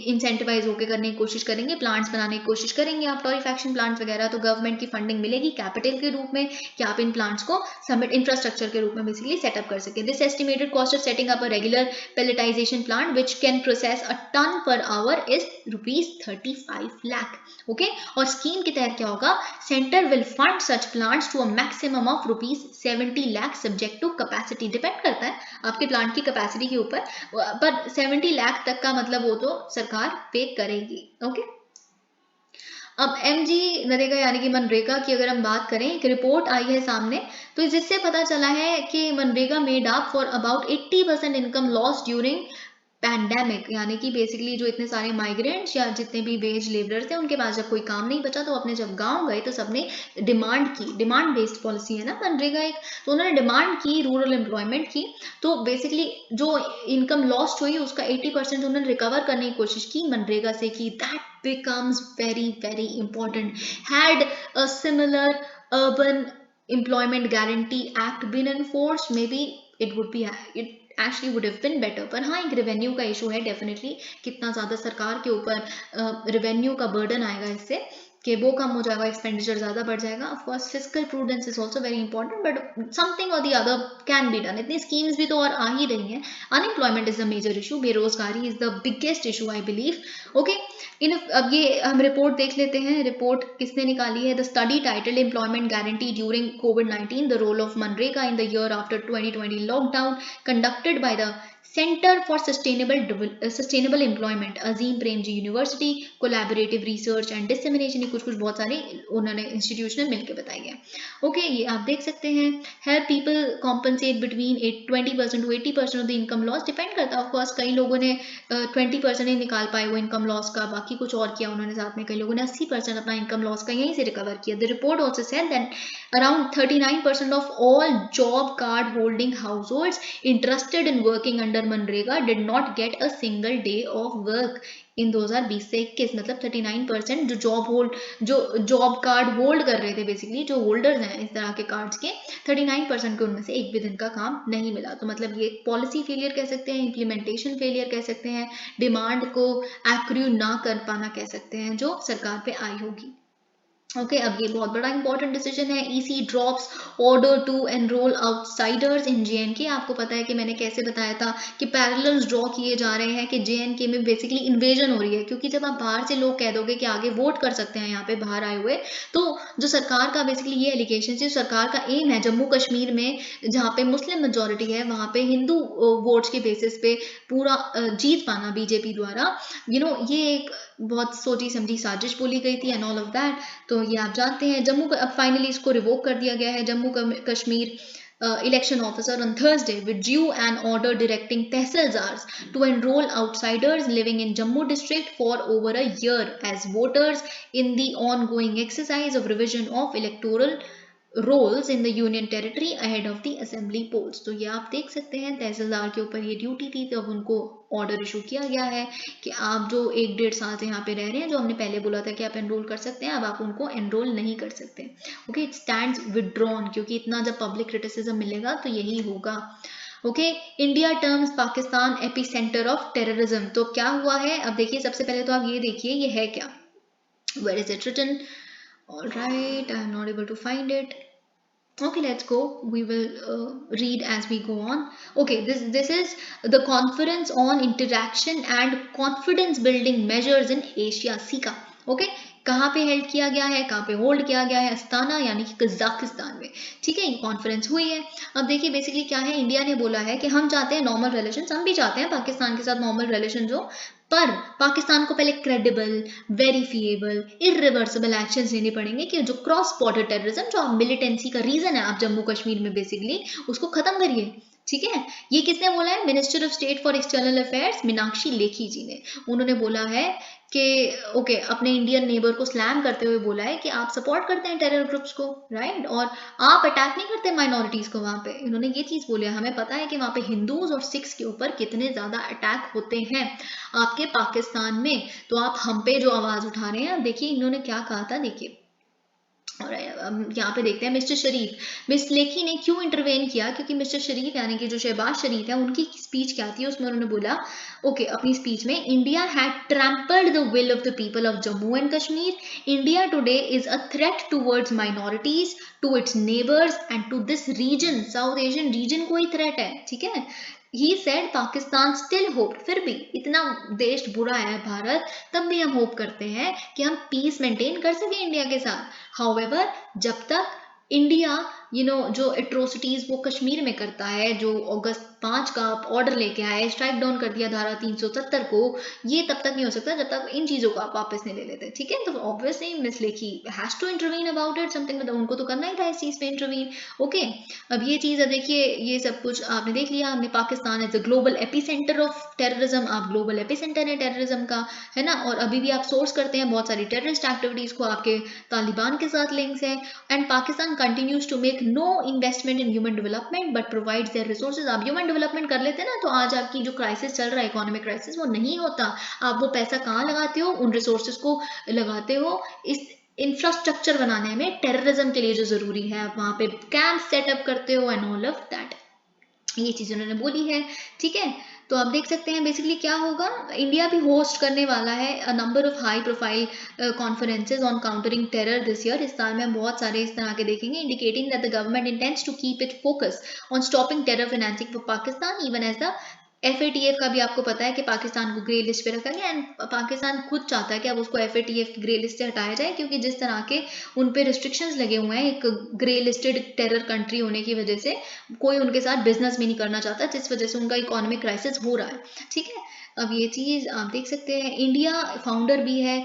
इंसेंटिवाइज होकर करने की कोशिश करेंगे, प्लांट्स बनाने की कोशिश करेंगे आप टोरीफैक्शन प्लांट्स वगैरह, तो गवर्नमेंट की फंडिंग मिलेगी कैपिटल के रूप में कि आप इन प्लांट्स को सबमिट इंफ्रास्ट्रक्चर के रूप में बेसिकली सेटअप कर सकें। This estimated cost of setting up a regular pelletization plant which can process a ton per hour is ₹35 lakh, okay. और स्कीम के तहत क्या होगा, centre will fund such plants to a maximum of ₹70 lakh subject to capacity, depend करता है आपके plant की capacity के ऊपर, पर 70 लाख तक का मतलब वो तो सरकार पे करेगी, ओके। अब एमजी नरेगा यानी कि मनरेगा की अगर हम बात करें, एक रिपोर्ट आई है सामने, तो जिससे पता चला है कि MNREGA made up for about 80% income loss during pandemic, यानी कि बेसिकली जो इतने सारे माइग्रेंट्स या जितने भी वेज लेबरर थे उनके पास जब कोई काम नहीं बचा तो अपने जब गांव गए तो सबने डिमांड की, डिमांड बेस्ड पॉलिसी है ना मनरेगा एक, तो उन्होंने डिमांड की रूरल एम्प्लॉयमेंट की, तो बेसिकली जो इनकम लॉस्ट हुई उसका 80% उन्होंने रिकवर करने की कोशिश की मनरेगा से की। That becomes very important. Had a similar urban employment guarantee act been enforced, maybe it would be it actually would have been better, पर हाँ एक रेवेन्यू का इशू है डेफिनेटली, कितना ज़्यादा सरकार के ऊपर रेवेन्यू का बर्डन आएगा इससे कि वो कम हो जाएगा, एक्सपेंडिचर ज़्यादा बढ़ जाएगा। Of course physical prudence is also very important, but something और the other can be done. इतनी स्कीम्स भी तो और आ ही रही हैं। Unemployment is the major issue, बेरोजगारी is the biggest issue I believe, okay. अब ये हम रिपोर्ट देख लेते हैं, रिपोर्ट किसने निकाली है, the study title employment guarantee during कोविड-19 the role of MNREGA in the year after 2020 lockdown, conducted by the centre for sustainable employment, Azim Premji university, collaborative research and dissemination, कुछ बहुत सारे उन्होंने इंस्टीट्यूशन मिलकर बताए गए, ओके। ये आप देख सकते हैं, help people compensate between 20% to 80% of the income loss, depend करता है ऑफकोर्स, कई लोगों ने 20% ही निकाल पाए वो इनकम लॉस का, बाकी कुछ और किया उन्होंने साथ में, कई लोगों ने 80% अपना इनकम लॉस का यहीं से रिकवर किया। The report also said that around 39% of all job card holding households interested in working under under MNREGA did not get a single day of work in 2020 से 21, मतलब 39% जो जॉब कार्ड होल्ड कर रहे थे, बेसिकली जो holders हैं इस तरह के कार्ड्स के, 39% के उनमें से एक भी दिन का काम नहीं मिला। तो मतलब ये पॉलिसी फेलियर कह सकते हैं, इम्प्लीमेंटेशन फेलियर कह सकते हैं, डिमांड को एक्रू ना कर पाना कह सकते हैं जो सरकार पे आई होगी। ओके अब ये बहुत बड़ा इंपॉर्टेंट डिसीजन है। EC drops order to enrol outsiders in J and K. आपको पता है कि मैंने कैसे बताया था कि पैरेलल्स ड्रॉ किए जा रहे हैं कि जेएनके में बेसिकली इन्वेजन हो रही है, क्योंकि जब आप बाहर से लोग कह दोगे कि आगे वोट कर सकते हैं यहाँ पे बाहर आए हुए, तो जो सरकार का बेसिकली ये एलिगेशन है, सरकार का एम है जम्मू कश्मीर में जहाँ पे मुस्लिम मेजोरिटी है वहाँ पे हिंदू वोट्स के बेसिस पे पूरा जीत पाना बीजेपी द्वारा। ये एक बहुत सोची समझी साजिश बोली गई थी एंड ऑल ऑफ दैट। तो ये आप जानते हैं जम्मू अब फाइनली इसको रिवोक कर दिया गया है। Jammu Kashmir election officer on Thursday withdrew an order directing tehsildars to enroll outsiders living in Jammu district for over a year as voters in the ongoing exercise of revision of electoral rolls in the union territory ahead of the assembly polls. तो ये आप देख सकते हैं तहसीलदार के ऊपर ये duty थी, तो अब उनको ऑर्डर इशू किया गया है कि आप जो 1-1.5 साल से यहाँ पे रह रहे हैं, जो हमने पहले बोला था कि आप एनरोल कर सकते हैं, अब आप उनको एनरोल नहीं कर सकते। ओके इट स्टैंड्स विड्रॉन, क्योंकि इतना जब पब्लिक क्रिटिसिज्म मिलेगा तो यही होगा। Okay India terms Pakistan AP centre of terrorism. तो क्या हुआ है अब देखिए, सबसे पहले तो आप ये देखिए ये है क्या, where is it written. All right, I am not able to find it. Okay, let's go. We will read as we go on. Okay, this is the Conference on Interaction and Confidence Building Measures in Asia, SICA. Okay, कहाँ पे held किया गया है, कहाँ पे hold किया गया है? अस्ताना यानी कि कजाकिस्तान में। ठीक है, ये कॉन्फ्रेंस हुई है। अब देखिए बेसिकली क्या है, इंडिया ने बोला है कि हम चाहते हैं नॉर्मल रिलेशंस, हम भी चाहते हैं पाकिस्तान के साथ नॉर्मल रिलेशंस हो, पर पाकिस्तान को पहले क्रेडिबल, वेरीफिएबल, इरिवर्सिबल एक्शंस लेने पड़ेंगे कि जो क्रॉस बॉर्डर टेररिज्म, जो मिलिटेंसी का रीजन है आप जम्मू कश्मीर में बेसिकली, उसको खत्म करिए। ठीक है, ये किसने बोला है? Minister of state for external affairs Meenakshi Lekhi ji ने। उन्होंने बोला है कि ओके अपने इंडियन नेबर को स्लैम करते हुए बोला है कि आप सपोर्ट करते हैं टेरर ग्रुप्स को, राइट, और आप अटैक नहीं करते माइनॉरिटीज को वहां पे। इन्होंने ये चीज बोली है, हमें पता है कि वहां पे हिंदूज और सिख्स के ऊपर कितने ज्यादा अटैक होते हैं आपके पाकिस्तान में, तो आप हम पे जो आवाज उठा रहे हैं। देखिए इन्होंने क्या कहा था, देखिए और यहाँ पे देखते हैं मिस्टर शरीफ, मिस लेखी ने क्यों इंटरवेन किया, क्योंकि मिस्टर शरीफ यानी कि जो शहबाज शरीफ है, उनकी स्पीच क्या थी, उसमें उन्होंने बोला ओके अपनी स्पीच में, India had trampled the will of the people of Jammu and Kashmir, India today is a threat towards minorities, to its neighbours and to this region, south Asian region को ही थ्रेट है। ठीक है, he said Pakistan still hope, फिर भी इतना देश बुरा है भारत, तब भी हम होप करते हैं कि हम पीस मेंटेन कर सके इंडिया के साथ। हाउएवर जब तक इंडिया जो एट्रोसिटीज वो कश्मीर में करता है, जो अगस्त 5 का ऑर्डर लेके आया, स्ट्राइक डाउन कर दिया धारा 370 को, ये तब तक नहीं हो सकता जब तक इन चीजों को आप वापस नहीं ले लेते। ठीक है, तो obviously miss Lekhi has to intervene about it something, मतलब उनको तो करना ही था इस चीज पे इंटरवीन। ओके अब ये चीज, अब देखिए ये सब कुछ आपने देख लिया, हमने Pakistan as a global epicentre of terrorism, आप ग्लोबल एपिसेंटर है टेररिज्म का, है ना, और अभी भी आप सोर्स करते हैं बहुत सारी टेररिस्ट एक्टिविटीज को, आपके तालिबान के साथ लिंक्स है। And Pakistan continues to make no investment in human development but provides their resources. आप ह्यूमन डेवलपमेंट कर लेते ना, तो आज आपकी जो क्राइसिस चल रहा है, इकोनॉमिक क्राइसिस, वो नहीं होता। आप वो पैसा कहाँ लगाते हो? उन रिसोर्सेज को लगाते हो इस इंफ्रास्ट्रक्चर बनाने में, टेररिज्म के लिए जो जरूरी है, आप वहां पे कैंप सेटअप करते हो एंड ऑल ऑफ दैट। ये चीज उन्होंने बोली है। ठीक है, तो आप देख सकते हैं बेसिकली क्या होगा, इंडिया भी होस्ट करने वाला है a number of high profile conferences on countering terror this year. इस साल में हम बहुत सारे इस तरह के देखेंगे, indicating that the government intends to keep it focus on stopping terror financing for Pakistan even as the FATF का भी आपको पता है कि पाकिस्तान को ग्रे लिस्ट पे रखा गया, एंड पाकिस्तान खुद चाहता है कि अब उसको FATF की ग्रे लिस्ट से हटाया जाए, क्योंकि जिस तरह के उन पे रिस्ट्रिक्शंस लगे हुए हैं एक ग्रे लिस्टेड टेरर कंट्री होने की वजह से, कोई उनके साथ बिजनेस भी नहीं करना चाहता, जिस वजह से उनका इकोनॉमिक क्राइसिस हो रहा है। ठीक है, अब ये चीज आप देख सकते हैं, इंडिया फाउंडर भी है,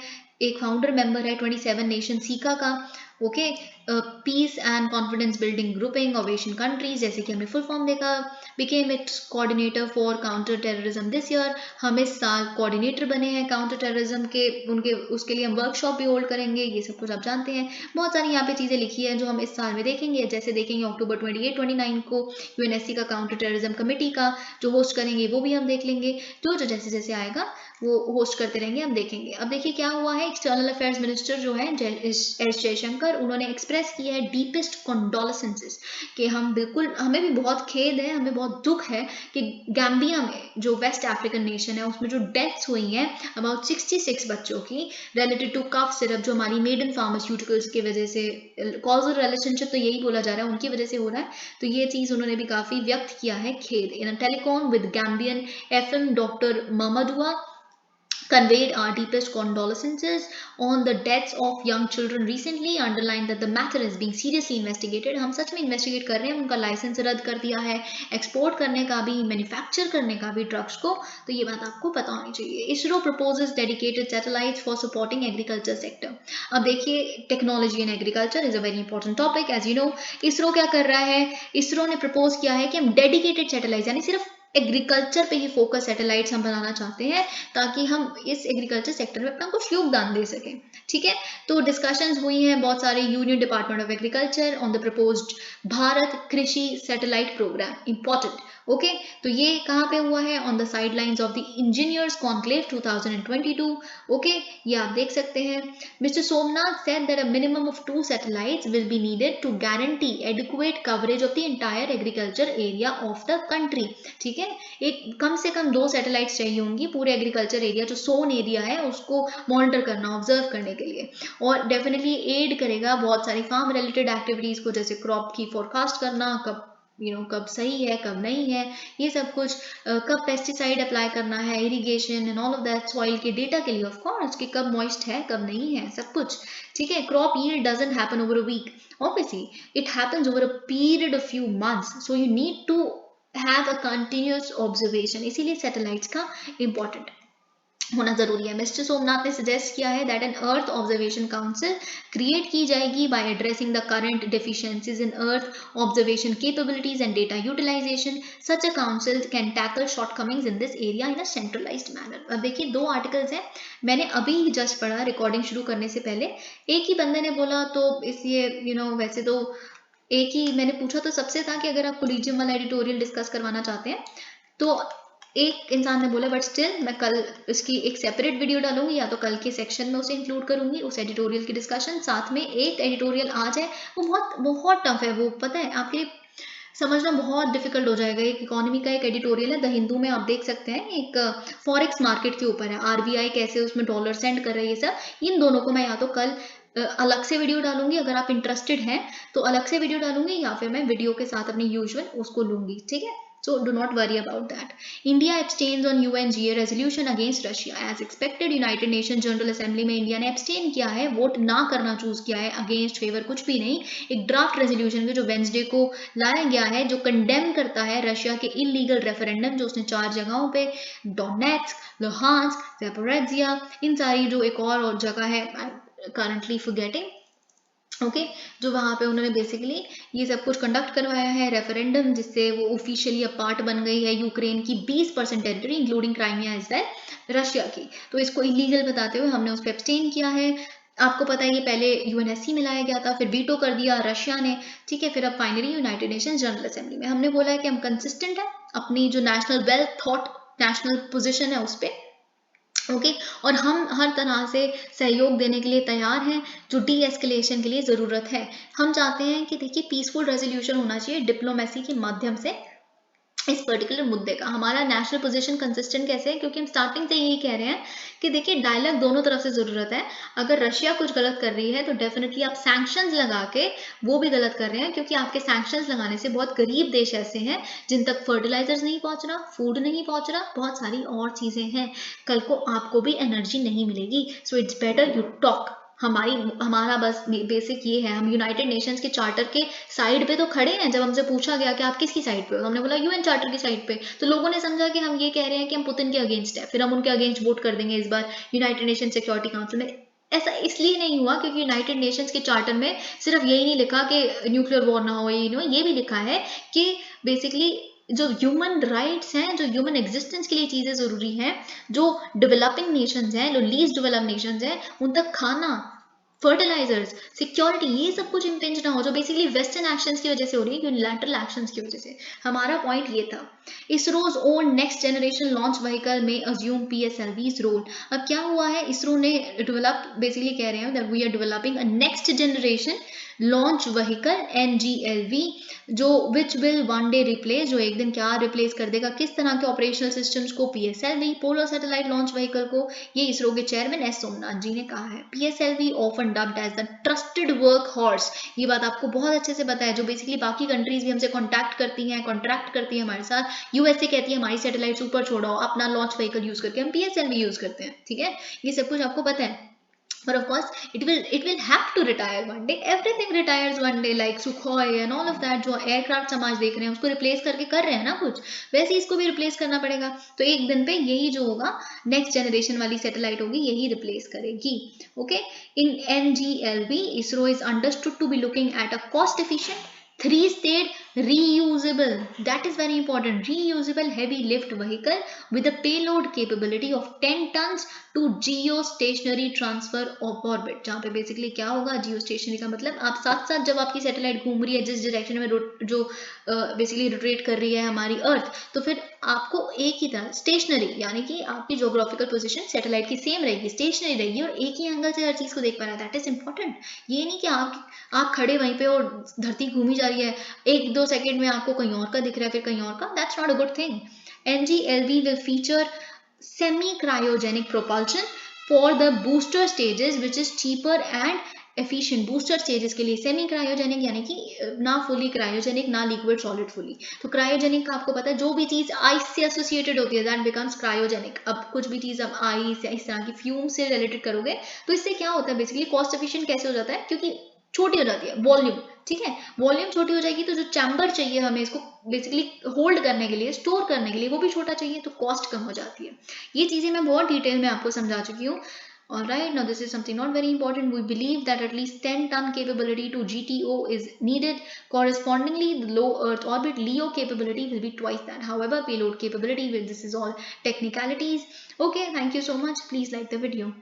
एक फाउंडर मेंबर है 27 नेशन सीका का। Okay peace and confidence building grouping of Asian countries, जैसे कि हमने फुल फॉर्म देखा, became its coordinator for counter terrorism this year. हम इस साल कोऑर्डिनेटर बने हैं काउंटर टेररिज्म के, उनके उसके लिए हम वर्कशॉप भी होल्ड करेंगे, ये सब कुछ आप जानते हैं। बहुत सारी यहाँ पे चीज़ें लिखी है जो हम इस साल में देखेंगे, जैसे देखेंगे अक्टूबर 28-29 को यूएनएससी का काउंटर टेररिज्म कमेटी का जो होस्ट करेंगे वो भी हम देख लेंगे। जो जैसे जैसे आएगा वो होस्ट करते रहेंगे, हम देखेंगे। अब देखिए क्या हुआ है, एक्सटर्नल अफेयर्स मिनिस्टर जो है एस जयशंकर, उन्होंने एक्सप्रेस किया है डीपेस्ट कंडोलेंसेस कि हम बिल्कुल, हमें भी बहुत खेद है, हमें बहुत दुख है कि गैम्बिया में जो वेस्ट अफ्रीकन नेशन है उसमें जो डेथ्स हुई हैं अबाउट 66 बच्चों की रिलेटेड टू कफ सिरप, जो हमारी मेडन फार्मास्यूटिकल्स की वजह से, कॉजल रिलेशनशिप तो यही बोला जा रहा है उनकी वजह से हो रहा है। तो ये चीज़ उन्होंने भी काफ़ी व्यक्त किया है खेद। In telecom with Gambian FM doctor Mamadou conveyed our deepest condolences on the deaths of young children recently, underlined that the matter is being seriously investigated। हम सच में इन्वेस्टिगेट कर रहे हैं, उनका लाइसेंस रद्द कर दिया है एक्सपोर्ट करने का भी, मैन्युफैक्चर करने का भी ड्रग्स को, तो ये बात आपको पता होनी चाहिए। ISRO proposes dedicated satellites for supporting agriculture sector. अब देखिए technology and agriculture is a very important topic, as you know. ISRO क्या कर रहा है, इसरो ने प्रपोज किया है कि हम डेडिकेटेड सैटेलाइट यानी सिर्फ एग्रीकल्चर पे ही फोकस सैटेलाइट्स हम बनाना चाहते हैं ताकि हम इस एग्रीकल्चर सेक्टर में अपना कुछ योगदान दे सकें। ठीक है, तो डिस्कशंस हुई हैं बहुत सारे union department of agriculture on the proposed Bharat कृषि सैटेलाइट प्रोग्राम, इंपॉर्टेंट। ओके, तो ये कहाँ पे हुआ है, on the sidelines of the engineers conclave 2022। Okay, ये आप देख सकते हैं। Mister Somnath said that a minimum of 2 satellites will be needed to guarantee adequate coverage of the entire agriculture area of the country. ठीक है, एक कम से कम 2 सैटेलाइट्स चाहिए होंगी पूरे एग्रीकल्चर एरिया जो सोन एरिया है उसको मॉनिटर करना, ऑब्जर्व करने के लिए, और डेफिनेटली एड करेगा बहुत सारी फार्म रिलेटेड एक्टिविटीज को, जैसे क्रॉप की फोरकास्ट करना, कब कब सही है कब नहीं है, ये सब कुछ, कब पेस्टिसाइड अप्लाई करना है, irrigation and all of that, soil के डेटा के लिए ऑफ कोर्स कि कब मॉइस्ट है कब नहीं है, सब कुछ। ठीक है, crop yield doesn't happen over a week, obviously it happens over a period of few months, so you need to have a continuous observation, इसीलिए सैटेलाइट्स का इंपॉर्टेंट होना जरूरी है। मिस्टर सोमनाथ ने सजेस्ट किया है that an earth observation council create की जाएगी by addressing the current deficiencies in earth observation capabilities and data utilisation. Such a council can tackle shortcomings in this area in a centralised manner. अब देखिए 2 articles हैं, मैंने अभी just पढ़ा recording शुरू करने से पहले, एक ही बंदे ने बोला, तो इसलिए वैसे तो एक ही मैंने पूछा तो सबसे था कि अगर आप कोलिजियम वाला एडिटोरियल डिस्कस करवाना चाहते हैं तो एक इंसान ने बोला, बट स्टिल मैं कल इसकी एक सेपरेट वीडियो डालूंगी, या तो कल के सेक्शन में उसे इंक्लूड करूंगी उस एडिटोरियल की डिस्कशन। साथ में एक एडिटोरियल आज है, वो बहुत बहुत टफ है, वो पता है आपके समझना बहुत डिफिकल्ट हो जाएगा। एक इकोनॉमी का एक एडिटोरियल है द हिंदू में, आप देख सकते हैं, एक फॉरेक्स मार्केट के ऊपर है, आरबीआई कैसे उसमें डॉलर सेंड कर रही है, ये सब। इन दोनों को मैं या तो कल अलग से वीडियो डालूंगी, अगर आप इंटरेस्टेड हैं तो अलग से वीडियो डालूंगी, या फिर मैं वीडियो के साथ अपनी यूजुअल उसको लूंगी। ठीक है, so do not worry about that. India abstains on UNGA resolution against Russia as expected। United Nations General Assembly में इंडिया ने abstain किया है, वोट ना करना चूज किया है, अगेंस्ट फेवर कुछ भी नहीं। एक ड्राफ्ट रेजोल्यूशन जो वेंसडे को लाया गया है, जो कंडेम करता है रशिया के इलीगल रेफरेंडम जो उसने 4 जगहों पे, डोनेट्स्क, लुहांस्क, ज़ैपोरिज़िया, इन सारी जो एक और जगह है करंटली फॉरगेटिंग, ओके, जो वहाँ पे उन्होंने बेसिकली ये सब कुछ कंडक्ट करवाया है रेफरेंडम, जिससे वो ऑफिशियली अब पार्ट बन गई है यूक्रेन की 20% territory including Crimea is well Russia की। तो इसको इलीगल बताते हुए हमने उस पर एब्सटेन किया है। आपको पता है ये पहले यूएनएससी में लाया गया था, फिर वीटो कर दिया रशिया ने। ठीक है, फिर अब finally United Nations general assembly में हमने बोला है कि हम कंसिस्टेंट है अपनी जो national well thought national position है उस पर, ओके, और हम हर तरह से सहयोग देने के लिए तैयार हैं जो डी एस्केलेशन के लिए ज़रूरत है। हम चाहते हैं कि देखिए पीसफुल रेजोल्यूशन होना चाहिए डिप्लोमेसी के माध्यम से इस पर्टिकुलर मुद्दे का। हमारा नेशनल पोजीशन कंसिस्टेंट कैसे है, क्योंकि हम स्टार्टिंग से यही कह रहे हैं कि देखिए डायलॉग दोनों तरफ से ज़रूरत है। अगर रशिया कुछ गलत कर रही है तो डेफिनेटली आप सैंक्शंस लगा के वो भी गलत कर रहे हैं, क्योंकि आपके सैंक्शंस लगाने से बहुत गरीब देश ऐसे हैं जिन तक फर्टिलाइजर्स नहीं पहुंच रहा, फूड नहीं पहुंच रहा, बहुत सारी और चीज़ें हैं। कल को आपको भी एनर्जी नहीं मिलेगी। So it's better you talk. हमारा बस बेसिक ये है, हम यूनाइटेड नेशंस के चार्टर के साइड पे तो खड़े हैं। जब हमसे पूछा गया कि आप किसकी साइड पे हो, तो हमने बोला यूएन चार्टर की साइड पे, तो लोगों ने समझा कि हम ये कह रहे हैं कि हम पुतिन के अगेंस्ट है, फिर हम उनके अगेंस्ट वोट कर देंगे इस बार यूनाइटेड नेशन सिक्योरिटी काउंसिल में। ऐसा इसलिए नहीं हुआ क्योंकि यूनाइटेड नेशंस के चार्टर में सिर्फ यही नहीं लिखा कि न्यूक्लियर वॉर ना हो, ये भी लिखा है कि बेसिकली जो ह्यूमन राइट्स हैं, जो ह्यूमन एग्जिस्टेंस के लिए चीज़ें ज़रूरी हैं, जो डेवलपिंग नेशंस हैं, जो लीस्ट डेवलप नेशंस हैं, उन तक खाना, फर्टिलाइजर्स, सिक्योरिटी, ये सब कुछ इम्पेंज ना हो, जो बेसिकली वेस्टर्न एक्शंस की वजह से हो रही है, यूनिलैटरल एक्शंस की वजह से। हमारा पॉइंट ये था। ISRO's own next generation launch vehicle में अज्यूम PSLV's रोल। अब क्या हुआ है, इसरो ने डेवलप, बेसिकली कह रहे हैं that we are developing a next generation launch vehicle NGLV, जो which will one day replace, जो एक दिन क्या रिप्लेस कर देगा, किस तरह के ऑपरेशनल सिस्टम्स को, PSLV polar satellite launch vehicle को। ये इसरो के चेयरमैन S सोमनाथ जी ने कहा है। PSLV often dubbed as the trusted work horse, ये बात आपको बहुत अच्छे से पता है, जो बेसिकली बाकी कंट्रीज भी हमसे कॉन्टैक्ट करती हैं, कॉन्ट्रैक्ट करती है हमारे साथ। USA कहती है हमारी सैटेलाइट्स ऊपर छोड़ो, अपना लॉन्च व्हीकल यूज करके हम PSLV यूज करते हैं, ठीक है, ये सब कुछ आपको पता है। But of course, it will have to retire one day. Everything retires one day, like Sukhoi and all of that. जो एयरक्राफ्ट समाज देख रहे हैं उसको रिप्लेस करके कर रहे हैं ना कुछ, वैसे ही इसको भी रिप्लेस करना पड़ेगा। तो एक दिन पे यही जो होगा, नेक्स्ट जनरेशन वाली सैटेलाइट होगी, यही रिप्लेस करेगी। Okay, in NGLV, ISRO is understood to be looking at a cost efficient, 3-stage reusable, that is very important, reusable heavy lift vehicle with a payload capability of 10 tons to geostationary transfer of orbit। जहाँ पे basically क्या होगा, geostationary का मतलब आप साथ साथ जब आपकी सैटेलाइट घूम रही है जिस डायरेक्शन में जो बेसिकली रोटेट कर रही है हमारी अर्थ, तो फिर आपको एक ही तरह स्टेशनरी, यानी कि आपकी जोग्राफिकल पोजीशन सैटेलाइट की सेम रहेगी, स्टेशनरी रहेगी, और एक ही एंगल से हर चीज को देख पा रहा है। That is important. ये नहीं कि आप खड़े वहीं पे और धरती घूमी जा रही है, 1-2 सेकंड में आपको कहीं और का दिख रहा है, फिर कहीं और का। That's not a good thing. NGLV will feature semi-cryogenic propulsion for the booster stages, which is cheaper and efficient। Booster stages के लिए सेमी क्रायोजेनिक, यानी कि ना फुली क्रायोजेनिक ना लिक्विड सॉलिड फुली। तो क्रायोजेनिक का आपको पता है, जो भी चीज आइस से एसोसिएटेड होती है दैट बिकम्स क्रायोजेनिक। अब कुछ भी चीज आप आइस या इस तरह की फ्यूम से रिलेटेड करोगे तो इससे क्या होता है, बेसिकली कॉस्ट एफिशिएंट कैसे हो जाता है, क्योंकि छोटी हो जाती है वॉल्यूम, ठीक है, वॉल्यूम छोटी हो जाएगी तो जो चैम्बर चाहिए हमें इसको बेसिकली होल्ड करने के लिए, स्टोर करने के लिए, वो भी छोटा चाहिए, तो कॉस्ट कम हो जाती है। ये चीजें मैं बहुत डिटेल में आपको समझा चुकी हूँ। Alright, now this is something not very important. We believe that at least 10-ton capability to GTO is needed. Correspondingly, the low Earth orbit LEO capability will be twice that. However, payload capability, this is all technicalities. Okay, thank you so much. Please like the video.